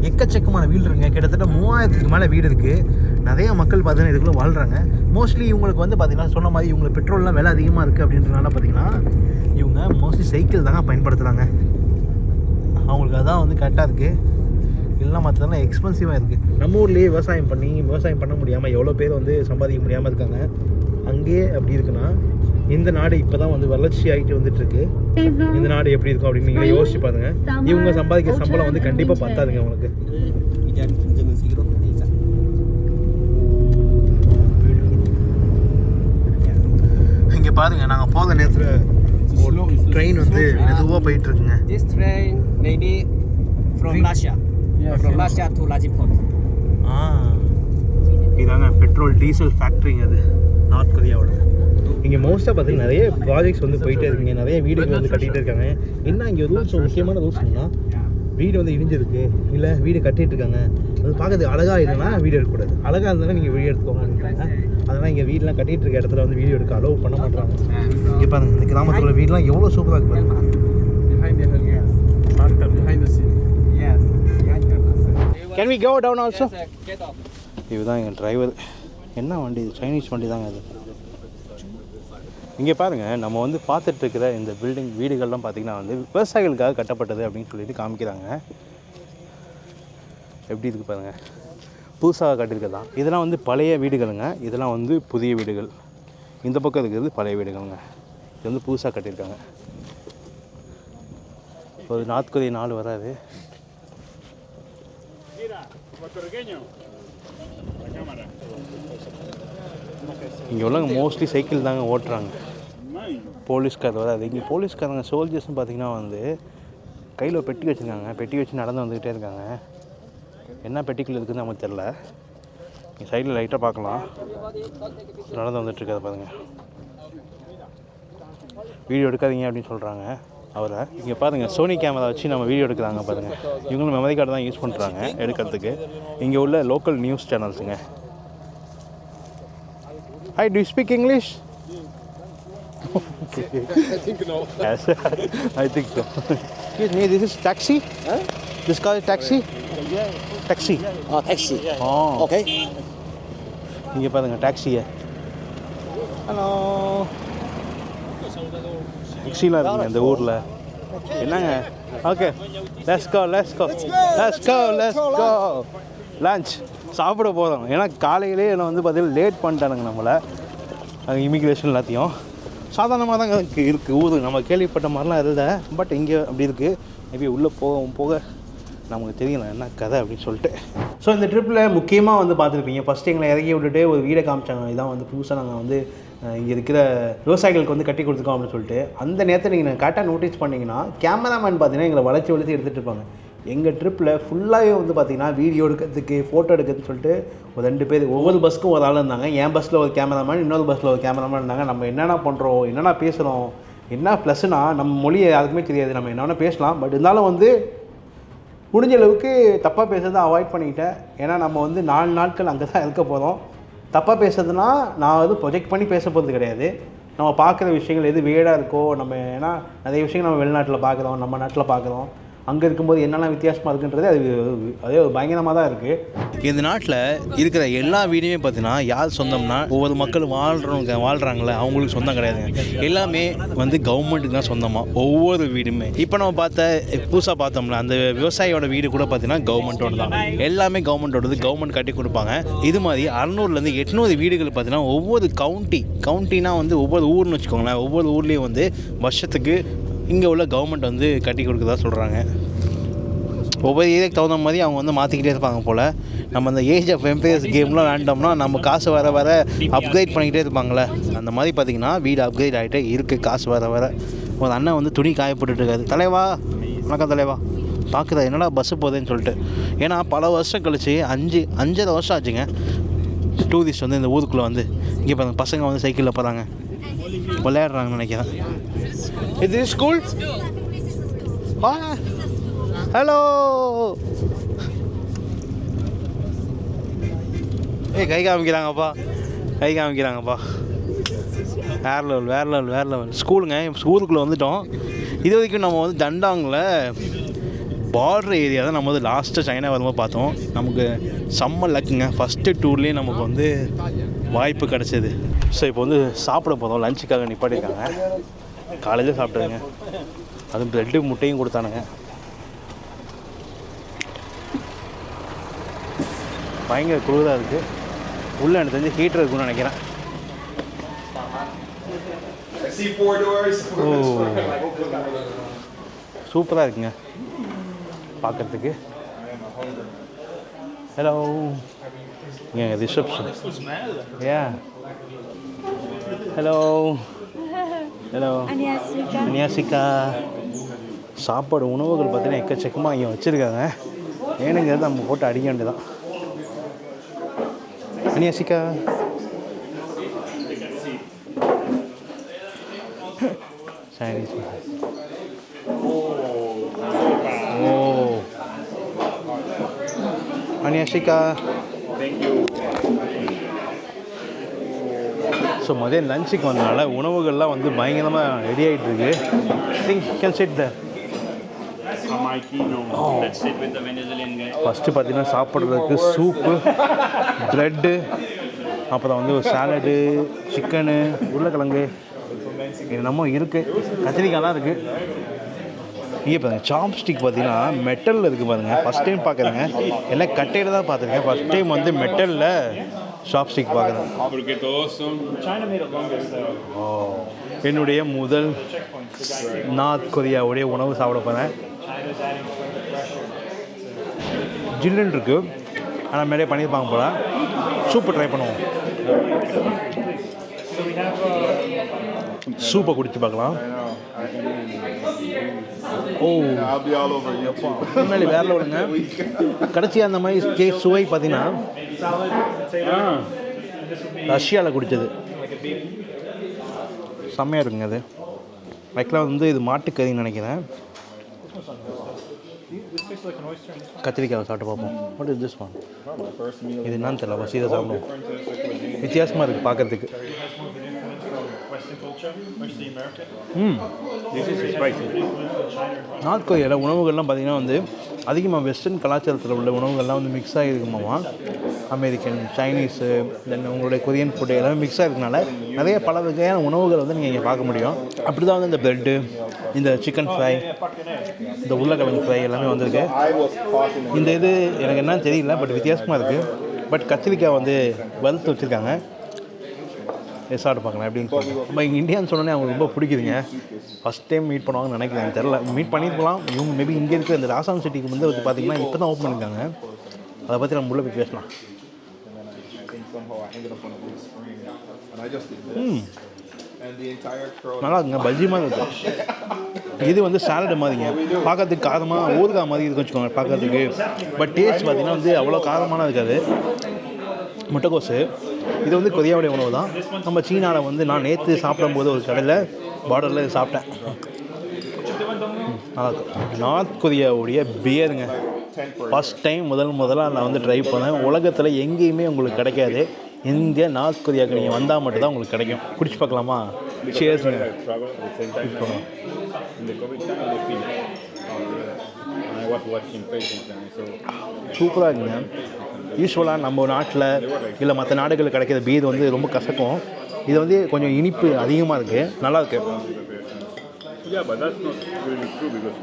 எக்கச்சக்கமான வீடு இருக்குங்க, கிட்டத்தட்ட 3000க்கு மேலே வீடு இருக்குது. நிறைய மக்கள் பார்த்தீங்கன்னா இதுக்குள்ளே வாழ்கிறாங்க. மோஸ்ட்லி இவங்களுக்கு வந்து பார்த்தீங்கன்னா சொன்ன மாதிரி இவங்களுக்கு பெட்ரோல்லாம் விலை அதிகமாக இருக்குது அப்படின்றனால பார்த்தீங்கன்னா இவங்க மோஸ்ட்லி சைக்கிள் தாங்க பயன்படுத்துகிறாங்க. அவங்களுக்கு அதான் வந்து கரெக்டாக இருக்குது. இல்லைனா மற்றதெல்லாம் எக்ஸ்பென்சிவாக இருக்குது. நம்ம ஊர்லேயே விவசாயம் பண்ண முடியாமல் எவ்வளோ பேர் வந்து சம்பாதிக்க முடியாமல் இருக்காங்க. அங்கேயே அப்படி இருக்குன்னா இந்த நாடு இப்போ தான் வந்து வளர்ச்சி ஆகிட்டு வந்துட்டுருக்கு. இந்த நாடு எப்படி இருக்கும் அப்படின்னு நீங்களே யோசிச்சு பாருங்க. இவங்க சம்பாதிக்கிற சம்பளம் வந்து கண்டிப்பாக பத்தாதுங்க அவங்களுக்கு. இங்கே பாருங்க, நாங்கள் போகிற நேரத்தில் ட்ரெயின் வந்து மெதுவாக போயிட்டு இருக்குங்க.
This train maybe from Russia. From Russia to Lajipot.
இதாங்க பெட்ரோல் டீசல் ஃபேக்ட்ரிங்க, அது நார்த் கொரியாவோட. இங்கே மோஸ்ட்டாக பார்த்தீங்கன்னா நிறைய ப்ராஜெக்ட்ஸ் வந்து போயிட்டே இருக்குங்க, நிறைய வீடுகள் வந்து கட்டிகிட்டு இருக்காங்க. என்ன இங்கே ரூல்ஸ், முக்கியமான ரூல்ஸ்னா வீடு வந்து இடிஞ்சிருக்கு இல்லை வீடு கட்டிகிட்டு இருக்காங்க, அது பார்க்கறது அழகாக இல்லைன்னா வீடியோ எடுக்கக்கூடாது, அழகாக இருந்தாலும் நீங்கள் வீடியோ எடுத்துக்கோங்க அப்படின்றாங்க. அதனால் இங்கே வீடெலாம் கட்டிகிட்டு இருக்க இடத்துல வந்து வீடியோ எடுக்க அலோவ் பண்ண மாட்டாங்க. இங்கே பாருங்கள் இந்த கிராமத்தில் வீடெலாம் எவ்வளோ சூப்பராக இருக்கு பாருங்க. Can we go down also?
இதுதான் எங்கள் டிரைவர். என்ன வண்டி இது? சைனீஸ் வண்டி தாங்க அது. இங்கே பாருங்கள், நம்ம வந்து பார்த்துட்ருக்கிற இந்த வீடுகள்லாம் பார்த்திங்கன்னா வந்து விவசாயிகளுக்காக கட்டப்பட்டது அப்படின்னு சொல்லிட்டு காமிக்கிறாங்க. எப்படி இருக்குது பாருங்கள், புதுசாக கட்டியிருக்கதான். இதெல்லாம் வந்து பழைய வீடுகளுங்க, இதெல்லாம் வந்து புதிய வீடுகள். இந்த பக்கம் இருக்கிறது பழைய வீடுகளுங்க, இது வந்து புதுசாக கட்டியிருக்காங்க. ஒரு நார்த் கொரிய நாள் வராது. இங்கே உள்ளவங்க மோஸ்ட்லி சைக்கிள் தாங்க ஓட்டுறாங்க, போலீஸ்கார் வராது. இங்கே போலீஸ்காரங்க சோல்ஜர்ஸ்னு பார்த்திங்கன்னா வந்து கையில் பெட்டி வச்சுருக்காங்க, பெட்டி வச்சு நடந்து வந்துக்கிட்டே இருக்காங்க. என்ன பெட்டிக்குள்ளே இருக்குதுன்னு நமக்கு தெரில. இங்கே சைடில் லைட்டாக பார்க்கலாம், நடந்து வந்துட்டுருக்காது பாருங்கள். வீடியோ எடுக்காதீங்க அப்படின்னு சொல்கிறாங்க அவரை. இங்கே பாருங்கள், சோனி கேமரா வச்சு நம்ம வீடியோ எடுக்கிறாங்க பாருங்கள். இவங்களும் மெமரி கார்டு தான் யூஸ் பண்ணுறாங்க எடுக்கிறதுக்கு. இங்கே உள்ள லோக்கல் நியூஸ் சேனல்ஸுங்க. Hi, do you speak English?
I think no.
Yes, I think so. Excuse me, this is taxi?
Huh?
This car is taxi? Taxi.
Oh, taxi.
Oh.
Okay.
இங்கே பாருங்க டாக்ஸியை. ஹலோ, டாக்ஸிலாம் இருக்குங்க இந்த ஊரில். என்னங்க? ஓகே, லெட்ஸ் கோ லஞ்ச் சாப்பிட போகிறோம். ஏன்னா காலையிலே என்னை வந்து பார்த்தீங்கன்னா லேட் பண்ணிட்டானுங்க நம்மளை, அது இமிக்ரேஷன் எல்லாத்தையும். சாதாரணமாக தாங்க இருக்குது ஊர், நம்ம கேள்விப்பட்ட மாதிரிலாம் இல்லை. பட் இங்கே அப்படி இருக்குது. மேபி உள்ளே போக நமக்கு தெரியல என்ன கதை அப்படின்னு சொல்லிட்டு. ஸோ இந்த ட்ரிப்பில் முக்கியமாக வந்து பார்த்துருப்பீங்க, ஃபஸ்ட்டு எங்களை இறக்கி விட்டுட்டு ஒரு வீடை காமிச்சாங்க. இதான் வந்து புதுசாக நாங்கள் வந்து இங்கே இருக்கிற விவசாயிகளுக்கு வந்து கட்டி கொடுத்துருக்கோம் அப்படின்னு சொல்லிட்டு. அந்த நேரத்தில் நீங்கள் கரெக்டாக நோட்டீஸ் பண்ணிங்கன்னா கேமராமேன் பார்த்தீங்கன்னா எங்களை வளைச்சி எடுத்துகிட்டு இருப்பாங்க. எங்கள் ட்ரிப்பில் ஃபுல்லாகவே வந்து பார்த்திங்கன்னா வீடியோ எடுக்கிறதுக்கு, ஃபோட்டோ எடுக்கிறதுன்னு சொல்லிட்டு ஒரு 2 பேர், ஒவ்வொரு பஸ்ஸுக்கும் ஒரு ஆள் இருந்தாங்க. என் பஸ்ஸில் ஒரு கேமராமேன், இன்னொரு பஸ்ஸில் ஒரு கேமராமேன் இருந்தாங்க. நம்ம என்னென்ன பண்ணுறோம், என்னென்ன பேசுகிறோம், என்ன ப்ளஸ்னா நம்ம மொழியை யாருக்குமே தெரியாது, நம்ம என்னென்ன பேசலாம். பட் இருந்தாலும் வந்து முடிஞ்ச அளவுக்கு தப்பாக பேசுறதை அவாய்ட் பண்ணிக்கிட்டேன். ஏன்னா நம்ம வந்து 4 நாட்கள் அங்கே தான் இருக்க போகிறோம். தப்பாக பேசுறதுனா நான் வந்து ப்ரொஜெக்ட் பண்ணி பேச போகிறது கிடையாது.
நம்ம பார்க்குற விஷயங்கள் எது வேடாக இருக்கோ, நம்ம ஏன்னா நிறைய விஷயங்கள் நம்ம வெளிநாட்டில் பார்க்குறோம், நம்ம நாட்டில் பார்க்குறோம், அங்கே இருக்கும்போது என்னெல்லாம் வித்தியாசமாக இருக்குன்றது அதே பயங்கரமாக தான் இருக்குது. இந்த நாட்டில் இருக்கிற எல்லா வீடுமே பார்த்தீங்கன்னா யார் சொந்தம்னா ஒவ்வொரு மக்கள் வாழ்கிறாங்களே அவங்களுக்கு சொந்தம் கிடையாதுங்க. எல்லாமே வந்து கவர்மெண்ட்டுக்கு தான் சொந்தமாக ஒவ்வொரு வீடுமே. இப்போ நம்ம புதுசாக பார்த்தோம்ல அந்த விவசாயியோட வீடு கூட பார்த்தீங்கன்னா கவர்மெண்ட்டோட தான். எல்லாமே கவர்மெண்ட்டோடது, கவர்மெண்ட் கட்டி கொடுப்பாங்க. இது மாதிரி 600லேருந்து 800 வீடுகள் பார்த்தீங்கன்னா ஒவ்வொரு கவுண்டினா வந்து ஒவ்வொரு ஊர்னு வச்சுக்கோங்களேன். ஒவ்வொரு ஊர்லேயும் வந்து வருஷத்துக்கு இங்கே உள்ள கவர்மெண்ட் வந்து கட்டி கொடுக்குறதா சொல்கிறாங்க. ஒவ்வொரு ஏரியாவுக்கு தகுந்த மாதிரி அவங்க வந்து மாற்றிக்கிட்டே இருப்பாங்க போல். நம்ம அந்த ஏஜ் ஆஃப் எம்பையர்ஸ் கேம்லாம் விளாண்டோம்னா நம்ம காசு வர அப்கிரேட் பண்ணிக்கிட்டே இருப்பாங்களே, அந்த மாதிரி பார்த்திங்கன்னா வீடு அப்கிரேட் ஆகிட்டே இருக்குது காசு வர ஒரு அண்ணன் வந்து துணி காயப்பட்டுருக்காரு. தலைவா வணக்கம் தலைவா. பார்க்குறா என்னடா பஸ்ஸு போகுதுன்னு சொல்லிட்டு. ஏன்னா பல வருஷம் கழிச்சு 5.5 வருஷம் ஆச்சுங்க டூரிஸ்ட் வந்து இந்த ஊருக்குள்ளே வந்து இங்கே பாருங்க பசங்க வந்து சைக்கிளில் போகிறாங்க, விளையாடுறாங்கன்னு நினைக்கிறேன். இது ஸ்கூல். ஹலோ கை காமிக்கிறாங்கப்பா. வேற லெவல் ஸ்கூலுங்க. ஸ்கூலுக்குள்ளே வந்துட்டோம். இது வரைக்கும் நம்ம வந்து தண்டாங்கில் பார்டர் ஏரியா தான் நம்ம வந்து லாஸ்ட்டாக சைனா வரும்போது பார்த்தோம். நமக்கு செம்ம லக்குங்க. ஃபஸ்ட்டு டூர்லேயே நமக்கு வந்து வாய்ப்பு கிடச்சிது. ஸோ இப்போ வந்து சாப்பிட போதும், லஞ்சுக்காக நிப்பாட்டிருக்காங்க. காலையில் சாப்பிட்டதுங்க, அதுவும் ப்ரெட்டு முட்டையும் கொடுத்தானுங்க. பயங்கர குளிராக இருக்குது. உள்ளே எனக்கு தெரிஞ்சு ஹீட்டர் இருக்குன்னு நினைக்கிறேன். ஓ சூப்பராக இருக்குங்க பார்க்குறதுக்கு. ஹலோ இங்கே ரிசப்ஷன். ஹலோ அனியாசிகா. சாப்பாடு உணவுகள் பார்த்தீங்கன்னா எக்கச்சக்கமாக இங்கே வச்சுருக்காங்க. ஏனுங்கிறது நம்ம போட்டு அடிக்க வேண்டியதான். அனியாசிகா சைனீஸ். ஓ அனியாசிகா ஸோ மதியம் லஞ்சுக்கு வந்தனால உணவுகள்லாம் வந்து பயங்கரமாக ரெடி ஆகிட்டு இருக்கு. Can sit there. ஃபஸ்ட்டு பார்த்தீங்கன்னா சாப்பிட்றதுக்கு சூப்பு, ப்ரெட்டு, அப்புறம் வந்து ஒரு சாலடு, சிக்கனு, உருளைக்கிழங்கு என்னமோ இருக்குது, கத்திரிக்காய்லாம் இருக்குது. இங்கே பாருங்கள் சாப்ஸ்டிக் பார்த்தீங்கன்னா மெட்டலில் இருக்குது பாருங்கள். ஃபஸ்ட் டைம் பார்க்குறேங்க. எல்லாம் கட்டையில் தான் பார்த்துருக்கேன். ஃபஸ்ட் டைம் வந்து மெட்டலில் சாப்ஸ்டிக் பார்க்குறேன். என்னுடைய முதல் நார்த் கொரியாவுடைய உணவு சாப்பிட போகிறேன். ஜில்லுன்னு இருக்குது, ஆனால் மேலே பண்ணியிருப்பாங்க போல். சூப்பை ட்ரை பண்ணுவோம். சூப்பை குடிச்சு பார்க்கலாம். ஓ உண்மையிலே வேற லெவலுங்க. கடைசியாக அந்த மாதிரி சுவை பார்த்தீங்கன்னா ரஷ்யாவில் குடித்தது செம்மையாக இருக்குங்க. அது ஆக்சுவலாக வந்து இது மாட்டுக்கறின்னு நினைக்கிறேன். கத்திரிக்காய் சாப்பிட்டு பார்ப்போம். What is this one? இது என்னன்னு தெரியல, வசதியாக சாப்பிடுவோம். வித்தியாசமாக இருக்குது பார்க்குறதுக்கு. நார்த் கொரியாவில் உணவுகள்லாம் பார்த்திங்கன்னா வந்து அதிகமாக வெஸ்டர்ன் கலாச்சாரத்தில் உள்ள உணவுகள்லாம் வந்து மிக்ஸ் ஆகிருக்குமாமா. அமெரிக்கன், சைனீஸு, தென் உங்களுடைய கொரியன் ஃபுட்டு எல்லாமே மிக்ஸ் ஆகிருக்கனால நிறைய பல வகையான உணவுகள் வந்து நீங்கள் இங்கே பார்க்க முடியும். அப்படி தான் வந்து இந்த ப்ரெட்டு, இந்த சிக்கன் ஃப்ரை, இந்த உருளைக்கிழங்கு ஃப்ரை எல்லாமே வந்திருக்கு. இந்த இது எனக்கு என்னன்னு தெரியல, பட் வித்தியாசமாக இருக்குது. பட் கத்திரிக்காய் வந்து வறுத்து வச்சுருக்காங்க. சாப்பிட்டு பார்க்கலாம் எப்படின்னு. நம்ம இங்கே இந்தியான்னு சொன்னோன்னே அவங்களுக்கு ரொம்ப பிடிக்குதுங்க. ஃபஸ்ட் டைம் மீட் பண்ணுவாங்கன்னு நினைக்கிறேன், தெரில. மீட் பண்ணியிருக்கலாம். இவங்க மேபி இங்கே இருக்கிற இந்த ராசான் சிட்டிக்கு வந்து பார்த்திங்கன்னா இப்போ தான் ஓப்பன் பண்ணியிருக்காங்க. அதை பற்றி நம்ம உள்ளே போய் பேசலாம். நல்லா இருக்குங்க, பஜ்ஜி மாதிரி இருக்கும். இது வந்து சாலடு மாதிரிங்க, பார்க்கறதுக்கு காரமாக ஊறுகாய் மாதிரி இருக்குன்னு வச்சுக்கோங்க பார்க்கறதுக்கு. பட் டேஸ்ட் பார்த்திங்கன்னா வந்து அவ்வளோ காரமான இருக்காது. முட்டைக்கோசு இது வந்து கொரியாவுடைய உணவு தான். நம்ம சீனாவில் வந்து நான் நேற்று சாப்பிடும்போது ஒரு கடையில் பார்டரில் சாப்பிட்டேன். நல்லாயிருக்கும். நார்த் கொரியாவுடைய பியருங்க ஃபஸ்ட் டைம் முதலாக நான் வந்து ட்ரை பண்ணேன். உலகத்தில் எங்கேயுமே உங்களுக்கு கிடைக்காது. இந்தியா நார்த் கொரியாவுக்கு நீங்கள் வந்தால் மட்டும் தான் உங்களுக்கு கிடைக்கும். குடிச்சு பார்க்கலாமா? சேர்ஸுங்க.
travel at the same time. In the COVID time, they finished. I was watching patients and so
சூப்பராக இருக்குங்க. யூஸ்வலாக நம்ம நாட்டில் இல்லை மற்ற நாடுகளில் கிடைக்கிற பீர் வந்து ரொம்ப கசக்கும். இது வந்து கொஞ்சம் இனிப்பு அதிகமாக இருக்குது, நல்லாயிருக்கு.
yeah, but that's not really true because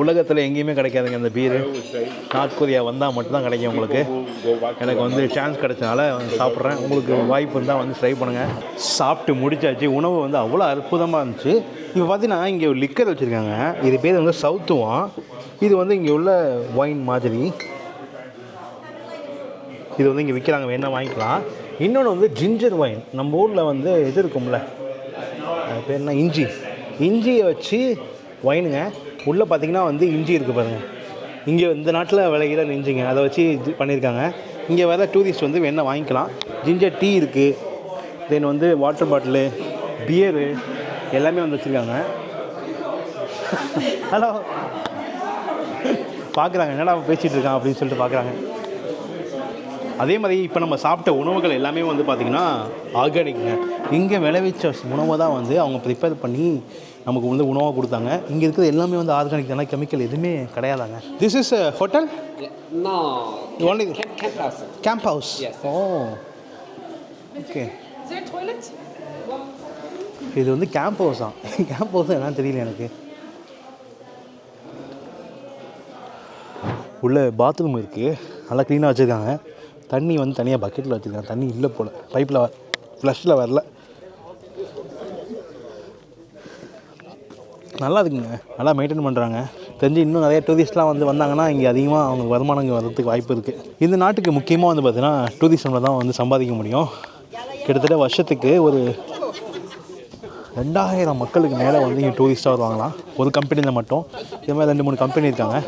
உலகத்தில் எங்கேயுமே கிடைக்காதுங்க அந்த beer.
I would say
north Korea வந்தால் மட்டும்தான் கிடைக்கும் உங்களுக்கு.
go back to
எனக்கு வந்து சான்ஸ் கிடைச்சனால சாப்பிட்றேன். உங்களுக்கு வாய்ப்பு இருந்தால் வந்து ட்ரை பண்ணுங்கள். சாப்பிட்டு முடிச்சாச்சு. உணவு வந்து அவ்வளோ அற்புதமாக இருந்துச்சு. இப்போ பார்த்தீங்கன்னா இங்கே ஒரு லிக்கர் வச்சுருக்காங்க. இது பேர் வந்து சவுத்துவான். இது வந்து இங்கே உள்ள ஒயின் மாதிரி. இது வந்து இங்கே விற்கிறாங்க, வேணால் வாங்கிக்கலாம். இன்னொன்று வந்து ஜிஞ்சர் ஒயின். நம்ம ஊரில் வந்து இது இருக்கும்ல, அது பேர் என்ன, இஞ்சியை வச்சு ஒயினுங்க. உள்ளே பார்த்தீங்கன்னா வந்து இஞ்சி இருக்குது பாருங்கள். இங்கே இந்த நாட்டில் விளையிற இஞ்சிங்க, அதை வச்சு இது பண்ணியிருக்காங்க. இங்கே வர டூரிஸ்ட் வந்து வேணால் வாங்கிக்கலாம். ஜிஞ்சர் டீ இருக்குது, தென் வந்து வாட்டர் பாட்டிலு, பியரு எல்லாமே வந்து வச்சுருக்காங்க. ஹலோ பார்க்குறாங்க, என்னடா பேசிகிட்டு இருக்கான் அப்படின்னு சொல்லிட்டு பார்க்குறாங்க. அதே மாதிரி இப்போ நம்ம சாப்பிட்ட உணவுகள் எல்லாமே வந்து பார்த்திங்கன்னா ஆர்கானிக்குங்க. இங்கே விளைவிச்ச உணவை தான் வந்து அவங்க ப்ரிப்பேர் பண்ணி நமக்கு வந்து உணவாக கொடுத்தாங்க. இங்கே இருக்கிறது எல்லாமே வந்து ஆர்கானிக் தானே, கெமிக்கல் எதுவுமே கிடையாதாங்க. This is hotel?
No.
Only
Camp house.
camp house.
Yes.
Oh. Okay.
Is there a toilet?
இது வந்து கேம்ப் ஹவுஸ் தான். கேம்ப் ஹவுஸ் என்னன்னு தெரியல எனக்கு. உள்ள பாத்ரூம் இருக்குது, நல்லா க்ளீனாக வச்சுருக்காங்க. தண்ணி வந்து தனியாக பக்கெட்டில் வச்சுருக்காங்க. தண்ணி இல்லை போல், பைப்பில் ஃப்ளஷில் வரல. நல்லா இருக்குங்க, நல்லா மெயின்டைன் பண்ணுறாங்க. தெரிஞ்சு இன்னும் நிறைய டூரிஸ்ட்லாம் வந்து வந்தாங்கன்னா இங்கே அதிகமாக அவங்க வருமானங்கள் வர்றதுக்கு வாய்ப்பு இருக்குது. இந்த நாட்டுக்கு முக்கியமாக வந்து பார்த்திங்கன்னா டூரிசமில் தான் வந்து சம்பாதிக்க முடியும். கிட்டத்தட்ட வருஷத்துக்கு ஒரு 2000 மக்களுக்கு மேலே வந்து இங்கே டூரிஸ்ட்டாக வருவாங்களாம் ஒரு கம்பெனியில் மட்டும். இது மாதிரி 2-3 கம்பெனி இருக்காங்க,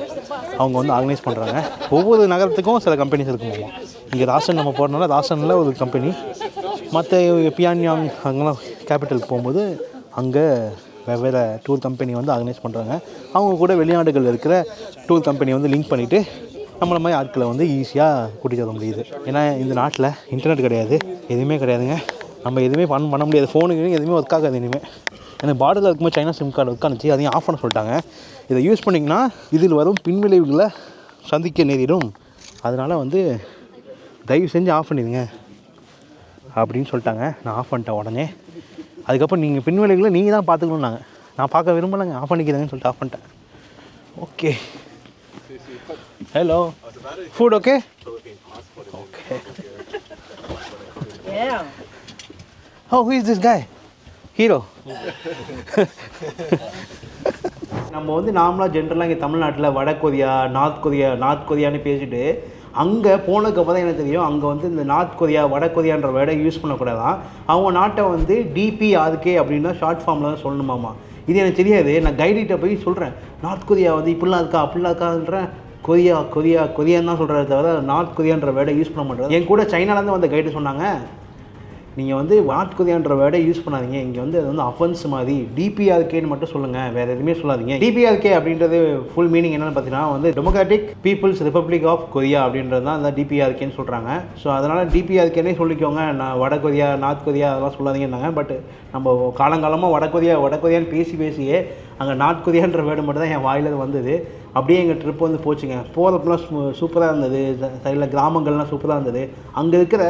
அவங்க வந்து ஆர்கனைஸ் பண்ணுறாங்க. ஒவ்வொரு நகரத்துக்கும் சில கம்பெனிஸ் இருக்குமா. இங்கே ராசன் நம்ம போகிறனால ராசனில் ஒரு கம்பெனி, மற்ற பியான்யாங் அங்கெல்லாம் கேபிட்டலுக்கு போகும்போது அங்கே வெவ்வேறு டூர் கம்பெனி வந்து ஆர்கனைஸ் பண்ணுறாங்க. அவங்க கூட வெளிநாடுகளில் இருக்கிற டூர் கம்பெனி வந்து லிங்க் பண்ணிவிட்டு நம்மளை மாதிரி ஆட்களை வந்து ஈஸியாக கூட்டிகிட்டு வர முடியுது. ஏன்னா இந்த நாட்டில் இன்டர்நெட் கிடையாது, எதுவுமே கிடையாதுங்க. நம்ம எதுவுமே பண்ண முடியாது. ஃபோனுக்கு எதுவுமே ஒர்க் ஆகாது இனிமேல். எனக்கு பார்டரில் இருக்கும்போது சைனா சிம் கார்டு ஒர்க் ஆனிச்சு, அதையும் ஆஃப் பண்ண சொல்லிட்டாங்க. இதை யூஸ் பண்ணிங்கன்னா இதில் வரும் பின்விளைவுகளை சந்திக்க நேரிடும். அதனால் வந்து தயவு செஞ்சு ஆஃப் பண்ணிடுங்க அப்படின்னு சொல்லிட்டாங்க. நான் ஆஃப் பண்ணிட்டேன் உடனே. அதுக்கப்புறம் நீங்கள் பின்விளைவுகளை நீங்கள் தான் பார்த்துக்கணுன்னாங்க. நான் பார்க்க விரும்பலைங்க, ஆஃப் பண்ணிக்கிறேங்கன்னு சொல்லிட்டு ஆஃப் பண்ணிட்டேன். Okay, hello, food okay? Okay. Oh, who is this guy? Hero. நம்ம வந்து நார்மலாக ஜென்ரலாக இங்கே தமிழ்நாட்டில் வடகொரியா, நார்த் கொரியான்னு பேசிட்டு அங்கே போனதுக்கப்புறம் தான் எனக்கு தெரியும் அங்கே வந்து இந்த நார்த் கொரியா வடகொரியான்ற வேர்டை யூஸ் பண்ணக்கூடாதான். அவங்க நாட்டை வந்து DPRK அப்படின்னா ஷார்ட் ஃபார்மில் தான் சொல்லணுமாமா. இது எனக்கு தெரியாது. நான் கைடிட்ட போய் சொல்கிறேன், நார்த் கொரியா வந்து இப்படிலாம் இருக்கா அப்படிலாம் இருக்கான்றேன். கொரியான்னு தான் சொல்கிறத தவிர நார்த் கொரியான்ற வேர்டை யூஸ் பண்ண மாட்டேன். என் கூட சைனாலேருந்து வந்த கைடு சொன்னாங்க, நீங்கள் வந்து நார்த் கொரியான்ற வேர்டை யூஸ் பண்ணாதீங்க, இங்கே வந்து அது வந்து அஃபென்ஸ் மாதிரி, DPRKன்னு மட்டும் சொல்லுங்கள், வேறு எதுவுமே சொல்லாதீங்க. DPRK அப்படின்றது ஃபுல் மீனிங் என்னென்னு பார்த்தீங்கன்னா வந்து democratic people's republic of Korea அப்படின்றது தான் அந்த DPRKன்னு சொல்கிறாங்க. ஸோ அதனால் DPRKன்னே சொல்லிக்கோங்க, நான் வடகொரியா நார்த் கொரியா அதெல்லாம் சொல்லாதீங்கன்னாங்க. பட் நம்ம காலங்காலமாக வடகொரியான்னு பேசியே அங்கே நார்த் கொரியான்ற வேர்டு மட்டும் தான் என் வாயில் வந்தது. அப்படியே எங்கள் ட்ரிப் வந்து போச்சுங்க. போகிறப்பெல்லாம் சூப்பராக இருந்தது, சைடில் கிராமங்கள்லாம் சூப்பராக இருந்தது. அங்கே இருக்கிற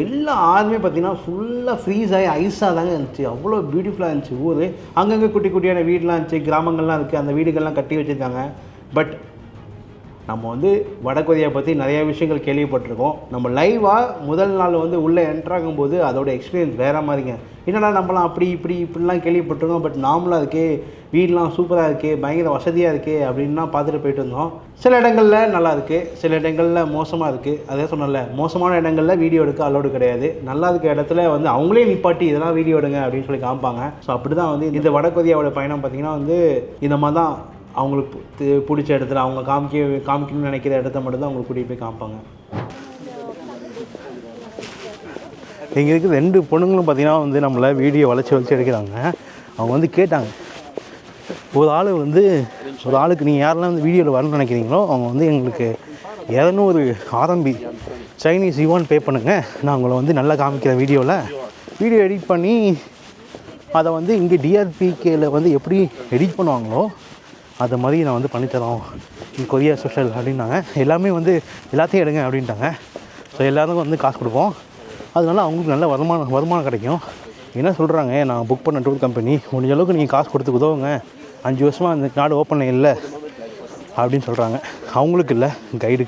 எல்லா ஆறுமே பார்த்திங்கன்னா ஃபுல்லாக ஃப்ரீஸ் ஆகி ஐஸாக தாங்க இருந்துச்சு. அவ்வளோ பியூட்டிஃபுல்லாக இருந்துச்சு ஊர். அங்கங்கே குட்டி குட்டியான வீடெலாம் இருந்துச்சு, கிராமங்கள்லாம் இருக்குது, அந்த வீடுகள்லாம் கட்டி வச்சுருக்காங்க. பட் நம்ம வந்து வடகொரியா பற்றி நிறையா விஷயங்கள் கேள்விப்பட்டிருக்கோம். நம்ம லைவாக முதல் நாள் வந்து உள்ளே என்ட்ராகும்போது அதோட எக்ஸ்பீரியன்ஸ் வேறு மாதிரிங்க. என்னடா நம்மளாம் இப்படிலாம் கேள்விப்பட்டிருக்கோம், பட் நார்மலாக இருக்கே, வீடெலாம் சூப்பராக இருக்கே, பயங்கர வசதியாக இருக்கே அப்படின்லாம் பார்த்துட்டு போயிட்டு இருந்தோம். சில இடங்களில் நல்லா இருக்குது, சில இடங்களில் மோசமாக இருக்குது. அதே சொன்னல, மோசமான இடங்களில் வீடியோ எடுக்க அலோடு கிடையாது. நல்லா இருக்க இடத்துல வந்து அவங்களே நிப்பாட்டி இதெல்லாம் வீடியோ எடுங்க அப்படின்னு சொல்லி காமிப்பாங்க. ஸோ அப்படி தான் வந்து இந்த வடகொரியாவோட பயணம் பார்த்திங்கன்னா வந்து இந்த மாதிரி தான். அவங்களுக்கு பிடிச்ச இடத்துல அவங்க காமிக்கணும்னு நினைக்கிற இடத்த மட்டும்தான் அவங்களுக்கு கூட்டிகிட்டு போய் காமிப்பாங்க. இங்கே இருக்கிற 2 பொண்ணுங்களும் பார்த்திங்கன்னா வந்து நம்மளை வீடியோ வளைச்சி எடுக்கிறாங்க. அவங்க வந்து கேட்டாங்க, ஒரு ஆளுக்கு நீங்கள் யாரெல்லாம் வந்து வீடியோவில் வரணும்னு நினைக்கிறீங்களோ அவங்க வந்து எங்களுக்கு 200 RMB சைனீஸ் யுவான் பே பண்ணுங்கள், நான் உங்களை வந்து நல்லா காமிக்கிறேன் வீடியோ எடிட் பண்ணி அதை வந்து இங்கே டிஆர்பிகேயில் வந்து எப்படி எடிட் பண்ணுவாங்களோ அதை மாதிரி நான் வந்து பண்ணித்தரோம் கொரியா ஸ்பெஷல் அப்படின்னாங்க. எல்லாமே வந்து எல்லாத்தையும் எடுங்க அப்படின்ட்டாங்க. ஸோ எல்லாருக்கும் வந்து காசு கொடுப்போம், அதனால அவங்களுக்கு நல்ல வருமானம் கிடைக்கும். என்ன சொல்கிறாங்க, நான் புக் பண்ண டூர் கம்பெனி முடிஞ்ச அளவுக்கு நீங்கள் காசு கொடுத்து உதவுங்க, 5 வருஷமாக அந்த நாடு ஓப்பன் இல்லை அப்படின்னு சொல்கிறாங்க. அவங்களுக்கு இல்லை, கைடு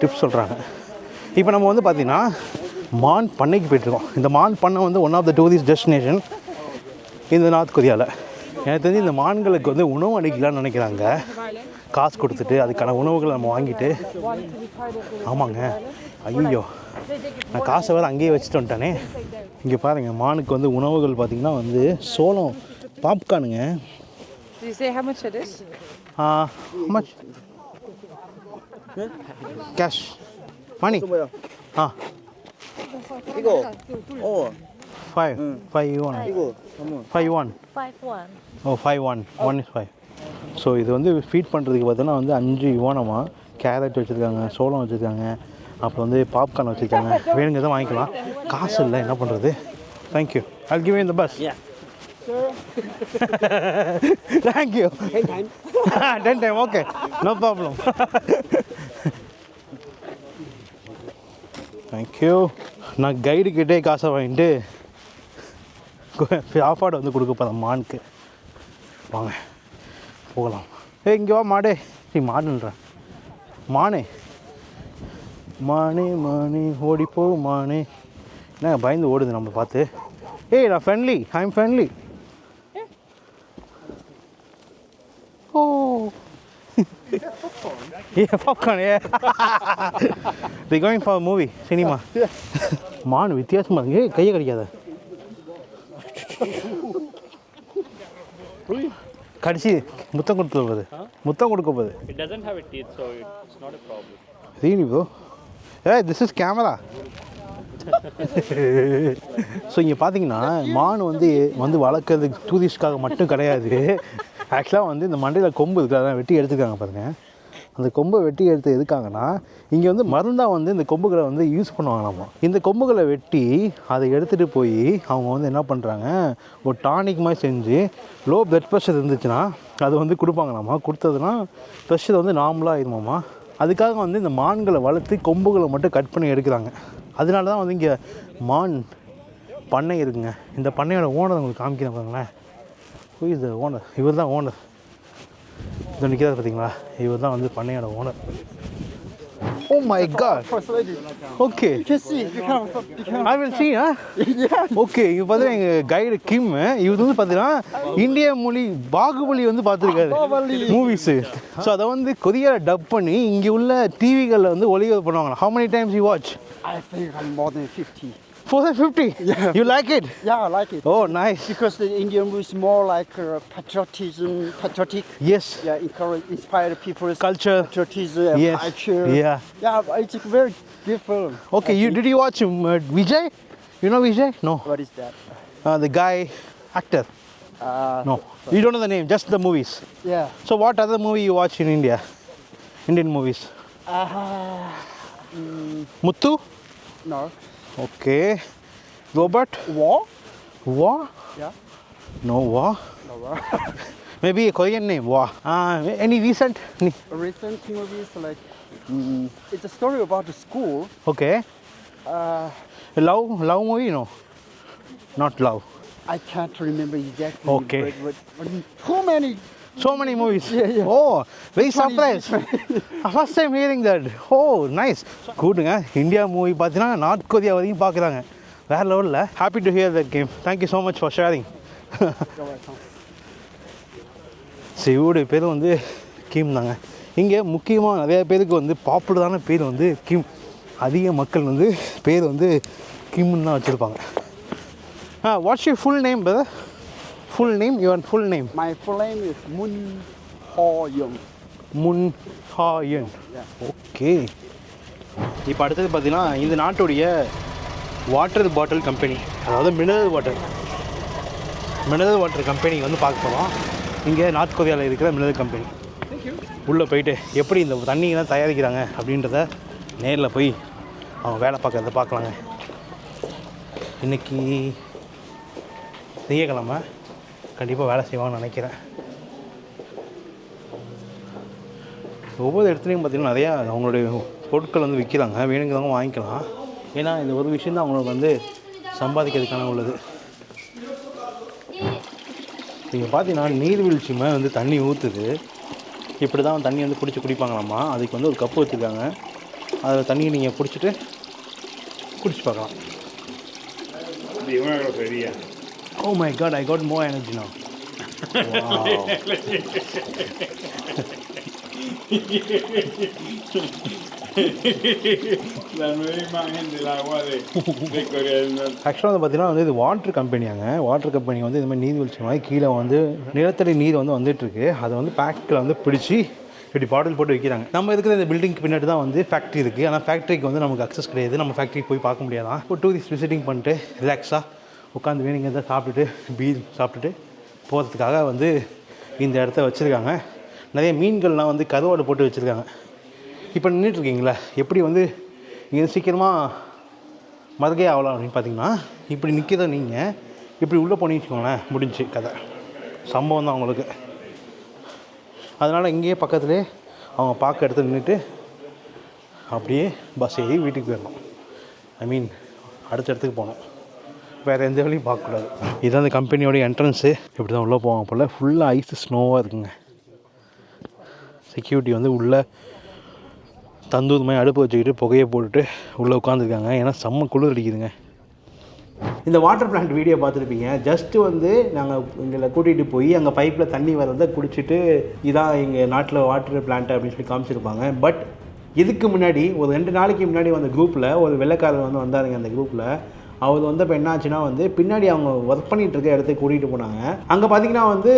டிப்ஸ் சொல்கிறாங்க. இப்போ நம்ம வந்து பார்த்திங்கன்னா மான் பண்ணைக்கு போய்ட்டுருக்கோம். இந்த மான் பண்ணை வந்து one of the tourist destination இந்த நார்த் கொரியாவில். எனக்கு தெரிஞ்சு இந்த மான்களுக்கு வந்து உணவு அளிக்கலான்னு நினைக்கிறாங்க, காசு கொடுத்துட்டு அதுக்கான உணவுகளை நம்ம வாங்கிட்டு. ஆமாங்க, ஐயோ நான் காசை வேறு அங்கேயே வச்சுட்டு வந்துட்டானே. இங்கே பாருங்கள், மானுக்கு வந்து உணவுகள் பார்த்திங்கன்னா வந்து சோளம் பாப்கார்னுங்க.
Do you say how much it is?
How much? Cash. Money.
이거.
Five. 5 yuan.
이거.
5 yuan.
5-1.
Oh, 5-1. 1 is 5. So இது வந்து ஃபீட் பண்ணுறதுக்கு பார்த்தோன்னா வந்து 5 யுவானமா. கேரட் வச்சுருக்காங்க, சோளம் வச்சுருக்காங்க, அப்புறம் வந்து பாப்கார்ன் வச்சுருக்காங்க. வேணுங்க தான் வாங்கிக்கலாம், காசு இல்லை, என்ன பண்ணுறது. Thank you, I'll give you in the bus.
Yeah.
Thank you. 10 time, okay, no problem. Thank you. நான் கைடுக்கிட்டே காசை வாங்கிட்டு சாப்பாடு வந்து கொடுக்க போகிறேன் மானுக்கு. வாங்க போகலாம். இங்கே வா மாடே, நீ மாடுன்றேன், மானே ஓடிப்போ மானே. என்ன பயந்து ஓடுது நம்ம பார்த்து. ஏய் நான் friendly, I am friendly. Oh. Yeah, popcorn, yeah. They're going for a movie, cinema. மான் வித்தியாசமாக இருக்கு, கையை கடிக்காத. கடிச்சு முத்தம் கொடுத்து போகுது, முத்தம் கொடுக்க போகுது.
It doesn't have a teeth, so it's not a problem.
Really bro? Hey, this is camera. So இங்கே பார்த்தீங்கன்னா மான் வந்து வளர்க்குறதுக்கு டூரிஸ்ட்காக மட்டும் கிடையாது. ஆக்சுவலாக வந்து இந்த மண்டையில் கொம்பு இருக்குது, அதெல்லாம் வெட்டி எடுத்துக்காங்க பாருங்கள். அந்த கொம்பை வெட்டி எடுத்து எதுக்காங்கன்னா இங்கே வந்து மருந்தாக வந்து இந்த கொம்புகளை வந்து யூஸ் பண்ணுவாங்களாமா. இந்த கொம்புகளை வெட்டி அதை எடுத்துகிட்டு போய் அவங்க வந்து என்ன பண்ணுறாங்க, ஒரு டானிக் மாதிரி செஞ்சு லோ பிளட் ப்ரெஷர் இருந்துச்சுன்னா அது வந்து கொடுப்பாங்களாமா. கொடுத்ததுன்னா ப்ரெஷர் வந்து நார்மலாக ஆயிடுமாம்மா. அதுக்காக வந்து இந்த மான்களை வளர்த்து கொம்புகளை மட்டும் கட் பண்ணி எடுக்கிறாங்க. அதனால தான் வந்து இங்கே மான் பண்ணை இருக்குங்க. இந்த பண்ணையோட ஓனர் உங்களுக்கு காமிக்கிறேன் பாருங்களேன். இது ஓனர், இவர் தான் ஓனர். இது நிற்கிறார் பார்த்தீங்களா, இவர் தான் வந்து பண்ணையோட owner. Oh my God. Okay.
You can see.
I will see, huh? Yeah. Okay, இங்க பார்த்தா எங்க கைடு கிம், இவர் வந்து பார்த்தீங்கன்னா இந்திய மொழி பாகுபலி வந்து பார்த்துருக்காரு மூவிஸ். ஸோ அதை வந்து கொரியாவில் டப் பண்ணி இங்கே உள்ள டிவிகளில் வந்து ஒளிபரப்பு பண்ணுவாங்க. How many times you watch?
I think I'm more than 50.
More than 50?
Yeah.
You like it?
Yeah, I like it.
Oh, nice.
Because the Indian movie is more like patriotic.
Yes.
Yeah, inspire people's
Culture.
patriotism and
Yes.
culture.
Yeah.
Yeah, it's a very good film.
Okay, did you watch Vijay? You know Vijay? No.
What is that?
The guy, actor. No. You don't know the name, just the movies.
Yeah.
So what other movie you watch in India? Indian movies? Muthu?
No.
Okay. Robert?
War?
War?
Yeah.
No War.
No war.
Maybe a Korean name, War. Any recent?
Recent movies like it's a story about the school.
Okay. Love movie? No. Not love.
I can't remember exactly.
Okay.
But too many.
So many movies.
Yeah.
Oh, very
Which one is
surprised. First time hearing that. Oh, nice. Goodங்க. இந்தியா மூவி பார்த்தீங்கன்னா நார்த் கொரியா வரையும் பார்க்குறாங்க. வேற லெவலில். Happy to hear that game. Thank you so much for sharing.
You're welcome.
இவருடைய பேர் வந்து கிம் தாங்க. இங்கே முக்கியமாக நிறைய பேருக்கு வந்து பாப்புலரான பேர் வந்து கிம். அதிக மக்கள் வந்து பேர் வந்து கிம்னு தான் வச்சுருப்பாங்க. What's your full name brother? Full name? Your full name?
My full name is Moon Ho-young.
Moon Ho-young. Okay. இப்போ அடுத்தது பார்த்தீங்கன்னா இந்த நாட்டுடைய வாட்டர் பாட்டில் கம்பெனி, அதாவது மினரல் வாட்டர் கம்பெனி வந்து பார்க்க போகிறோம். இங்கே நார்த் கொரியாவில் இருக்கிற மினரல் கம்பெனி. உள்ளே போயிட்டு எப்படி இந்த தண்ணியெல்லாம் தயாரிக்கிறாங்க அப்படின்றத நேரில் போய் அவங்க வேலை பார்க்குறத பார்க்கலாங்க. இன்றைக்கி திங்கக்கிழமை கண்டிப்பாக வேலை செய்வாங்கன்னு நினைக்கிறேன். ஒவ்வொரு இடத்துலையும் பார்த்திங்கன்னா நிறையா அவங்களுடைய பொருட்கள் வந்து விற்கிறாங்க, வேணுங்கிறவங்க வாங்கிக்கலாம். ஏன்னா இந்த ஒரு விஷயம் தான் அவங்களுக்கு வந்து சம்பாதிக்கிறதுக்கான உள்ளது. நீங்கள் பார்த்தீங்கன்னா நீர்வீழ்ச்சி மேலே வந்து தண்ணி ஊற்றுது. இப்படி தான் தண்ணி வந்து பிடிச்சி குடிப்பாங்களாம்மா. அதுக்கு வந்து ஒரு கப்பு வச்சுருக்காங்க. அதில் தண்ணியை நீங்கள் பிடிச்சிட்டு குடிச்சு பார்க்கலாம். Oh my god, I got more energy now. Wow.
La nueva imagen del agua de Corea del Norte.
ஆக்சுவலாக வந்து பார்த்தீங்கன்னா வந்து இது வாட்டர் கம்பெனியாங்க. வாட்டர் கம்பெனி வந்து இது மாதிரி நீர்வீழ்ச்சி மாதிரி கீழே வந்து நிலத்தடி நீர் வந்து வந்துட்டுருக்கு. அதை வந்து பேக்கில் வந்து பிடிச்சி இப்படி பாட்டில் போட்டு வைக்கிறாங்க. நம்ம இருக்கிற இந்த பில்டிங்க்கு பின்னாடி தான் வந்து ஃபேக்ட்ரி இருக்குது. ஆனால் ஃபேக்ட்ரிக்கு வந்து நமக்கு அக்சஸ் கிடையாது. நம்ம ஃபேக்ட்ரிக்கு போய் பார்க்க முடியாதான். ஒரு டூரிஸ்ட் விசிட்டிங் பண்ணிட்டு ரிலாக்ஸாக உட்காந்து வேணுங்கிறத சாப்பிட்டுட்டு பீர் சாப்பிட்டுட்டு போகிறதுக்காக வந்து இந்த இடத்த வச்சுருக்காங்க. நிறைய மீன்கள்லாம் வந்து கருவாடு போட்டு வச்சுருக்காங்க. இப்போ நின்றுட்டுருக்கீங்களா, எப்படி வந்து இங்கே சீக்கிரமாக மறுகை ஆகலாம் அப்படின்னு பார்த்தீங்கன்னா, இப்படி நிற்கிறத நீங்கள் இப்படி உள்ளே போனீங்கன்னு வச்சுக்கோங்களேன், முடிஞ்சு கதை சம்பவம் தான் அவங்களுக்கு. அதனால் இங்கேயே பக்கத்துலேயே அவங்க பார்க்க இடத்துல நின்றுட்டு அப்படியே பஸ் ஏறி வீட்டுக்கு போயிடணும். ஐ மீன் அடுத்த இடத்துக்கு போகணும். வேறு எந்த வழியும் பார்க்கக்கூடாது. இதுதான் அந்த கம்பெனியோடைய என்ட்ரன்ஸு. இப்படி தான் உள்ளே போவாங்க போல். ஃபுல்லாக ஐஸு ஸ்னோவாக இருக்குங்க. செக்யூரிட்டி வந்து உள்ளே தந்தூர் மாதிரி அடுப்பு வச்சுக்கிட்டு புகையை போட்டுட்டு உள்ளே உட்காந்துருக்காங்க. ஏன்னா செம்ம குளிர் அடிக்குதுங்க. இந்த வாட்டர் பிளான்ட் வீடியோ பார்த்துருப்பீங்க. ஜஸ்ட்டு வந்து நாங்கள் எங்களை கூட்டிகிட்டு போய் அங்கே பைப்பில் தண்ணி வரதை குடிச்சிட்டு இதான் எங்கள் நாட்டில் வாட்டர் பிளான்ட் அப்படின்னு சொல்லி காமிச்சிருப்பாங்க. பட் இதுக்கு முன்னாடி ஒரு 2 நாளைக்கு முன்னாடி வந்த குரூப்பில் ஒரு வெள்ளைக்காரர் வந்து வந்தாருங்க. அந்த குரூப்பில் அவர் வந்து இப்போ என்னாச்சுன்னா வந்து பின்னாடி அவங்க ஒர்க் பண்ணிகிட்டு இருக்க இடத்துக்கு கூட்டிகிட்டு போனாங்க. அங்கே பார்த்தீங்கன்னா வந்து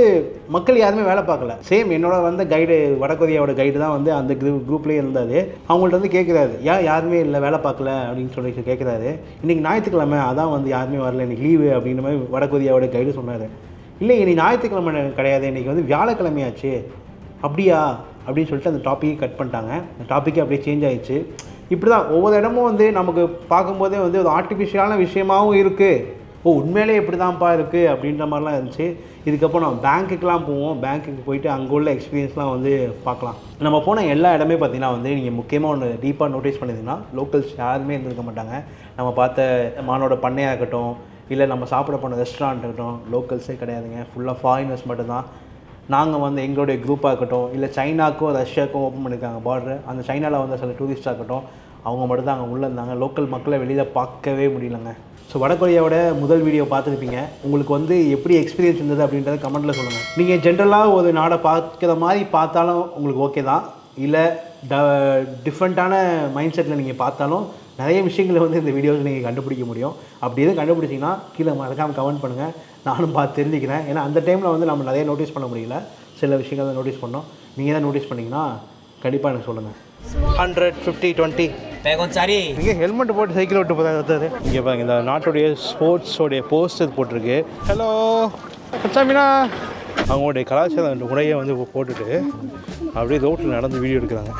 மக்கள் யாருமே வேலை பார்க்கல. சேம் என்னோட வந்த கைடு, வடகொரியாவோட கைடு தான் வந்து அந்த குரூப்லேயே இருந்தார். அவங்கள்ட்ட வந்து கேட்குறாரு, யாருமே இல்லை வேலை பார்க்கல அப்படின்னு சொல்லி கேட்குறாரு. இன்றைக்கி ஞாயிற்றுக்கிழமை அதான் வந்து யாருமே வரல, இன்றைக்கி லீவு அப்படின்ற மாதிரி வடகொரியாவோட கைடு சொன்னார். இல்லை இன்றைக்கி ஞாயிற்றுக்கிழமை கிடையாது, இன்றைக்கி வந்து வியாழக்கிழமையாச்சு. அப்படியா அப்படின்னு சொல்லிட்டு அந்த டாப்பிக்கை கட் பண்ணிட்டாங்க. அந்த டாப்பிக்கே அப்படியே சேஞ்ச் ஆகிடுச்சு. இப்படி தான் ஒவ்வொரு இடமும் வந்து நமக்கு பார்க்கும்போதே வந்து ஒரு ஆர்டிஃபிஷியலான விஷயமாகவும் இருக்குது. உண்மையிலே இப்படி தான்ப்பா இருக்குது அப்படின்ற மாதிரிலாம் இருந்துச்சு. இதுக்கப்புறம் நம்ம பேங்க்குக்கெலாம் போவோம். பேங்க்குக்கு போயிட்டு அங்கே உள்ள எக்ஸ்பீரியன்ஸ்லாம் வந்து பார்க்கலாம். நம்ம போன எல்லா இடமே பார்த்திங்கன்னா வந்து நீங்கள் முக்கியமாக ஒன்று டீப்பாக நோட்டீஸ் பண்ணியிருந்தீங்கன்னா லோக்கல்ஸ் யாருமே இருந்திருக்க மாட்டாங்க. நம்ம பார்த்த மானோட பண்ணையாக இருக்கட்டும், இல்லை நம்ம சாப்பிட போன ரெஸ்டாரண்ட் இருக்கட்டும், லோக்கல்ஸே கிடையாதுங்க. ஃபுல்லாக ஃபாரினர்ஸ் மட்டும்தான். நாங்கள் வந்து எங்களுடைய குரூப்பாக இருக்கட்டும், இல்லை சைனாக்கும் ரஷ்யாவுக்கும் ஓப்பன் பண்ணியிருக்காங்க பார்டர். அந்த சைனாவில் வந்து சில டூரிஸ்ட்டாக இருக்கட்டும், அவங்க மட்டும் தான் அங்கே உள்ளே இருந்தாங்க. லோக்கல் மக்களை வெளியில் பார்க்கவே முடியலங்க. ஸோ வடகொரியாவோட முதல் வீடியோ பார்த்துருப்பீங்க. உங்களுக்கு வந்து எப்படி எக்ஸ்பீரியன்ஸ் இருந்தது அப்படின்றத கமெண்ட்டில் சொல்லுங்கள். நீங்கள் ஜென்ரலாக ஒரு நாடை பார்க்குற மாதிரி பார்த்தாலும் உங்களுக்கு ஓகே தான், இல்லை டிஃப்ரெண்ட்டான மைண்ட் செட்டில் நீங்கள் பார்த்தாலும் நிறைய விஷயங்களை வந்து இந்த வீடியோவில் நீங்கள் கண்டுபிடிக்க முடியும். அப்படி எதுவும் கண்டுபிடிச்சிங்கன்னா கீழே மறக்காமல் கமெண்ட் பண்ணுங்கள். நானும் பார்த்து தெரிஞ்சுக்கிறேன். ஏன்னா அந்த டைமில் வந்து நம்ம நிறைய நோட்டீஸ் பண்ண முடியல, சில விஷயங்கள் தான் நோட்டீஸ் பண்ணோம். நீங்கள் தான் நோட்டீஸ் பண்ணிங்கன்னா கண்டிப்பாக எனக்கு சொல்லுங்கள். 100, 50, 20 இங்கே ஹெல்மெட் போட்டு சைக்கிள் விட்டு போதாது. இங்கே பாருங்க, இந்த நாட்டுடைய ஸ்போர்ட்ஸோடைய போஸ்டர் போட்டிருக்கு. ஹலோ சாமினா, அவங்களுடைய கலாச்சார உடையை வந்து போட்டுட்டு அப்படியே ரோட்டில் நடந்து வீடியோ எடுக்கிறாங்க.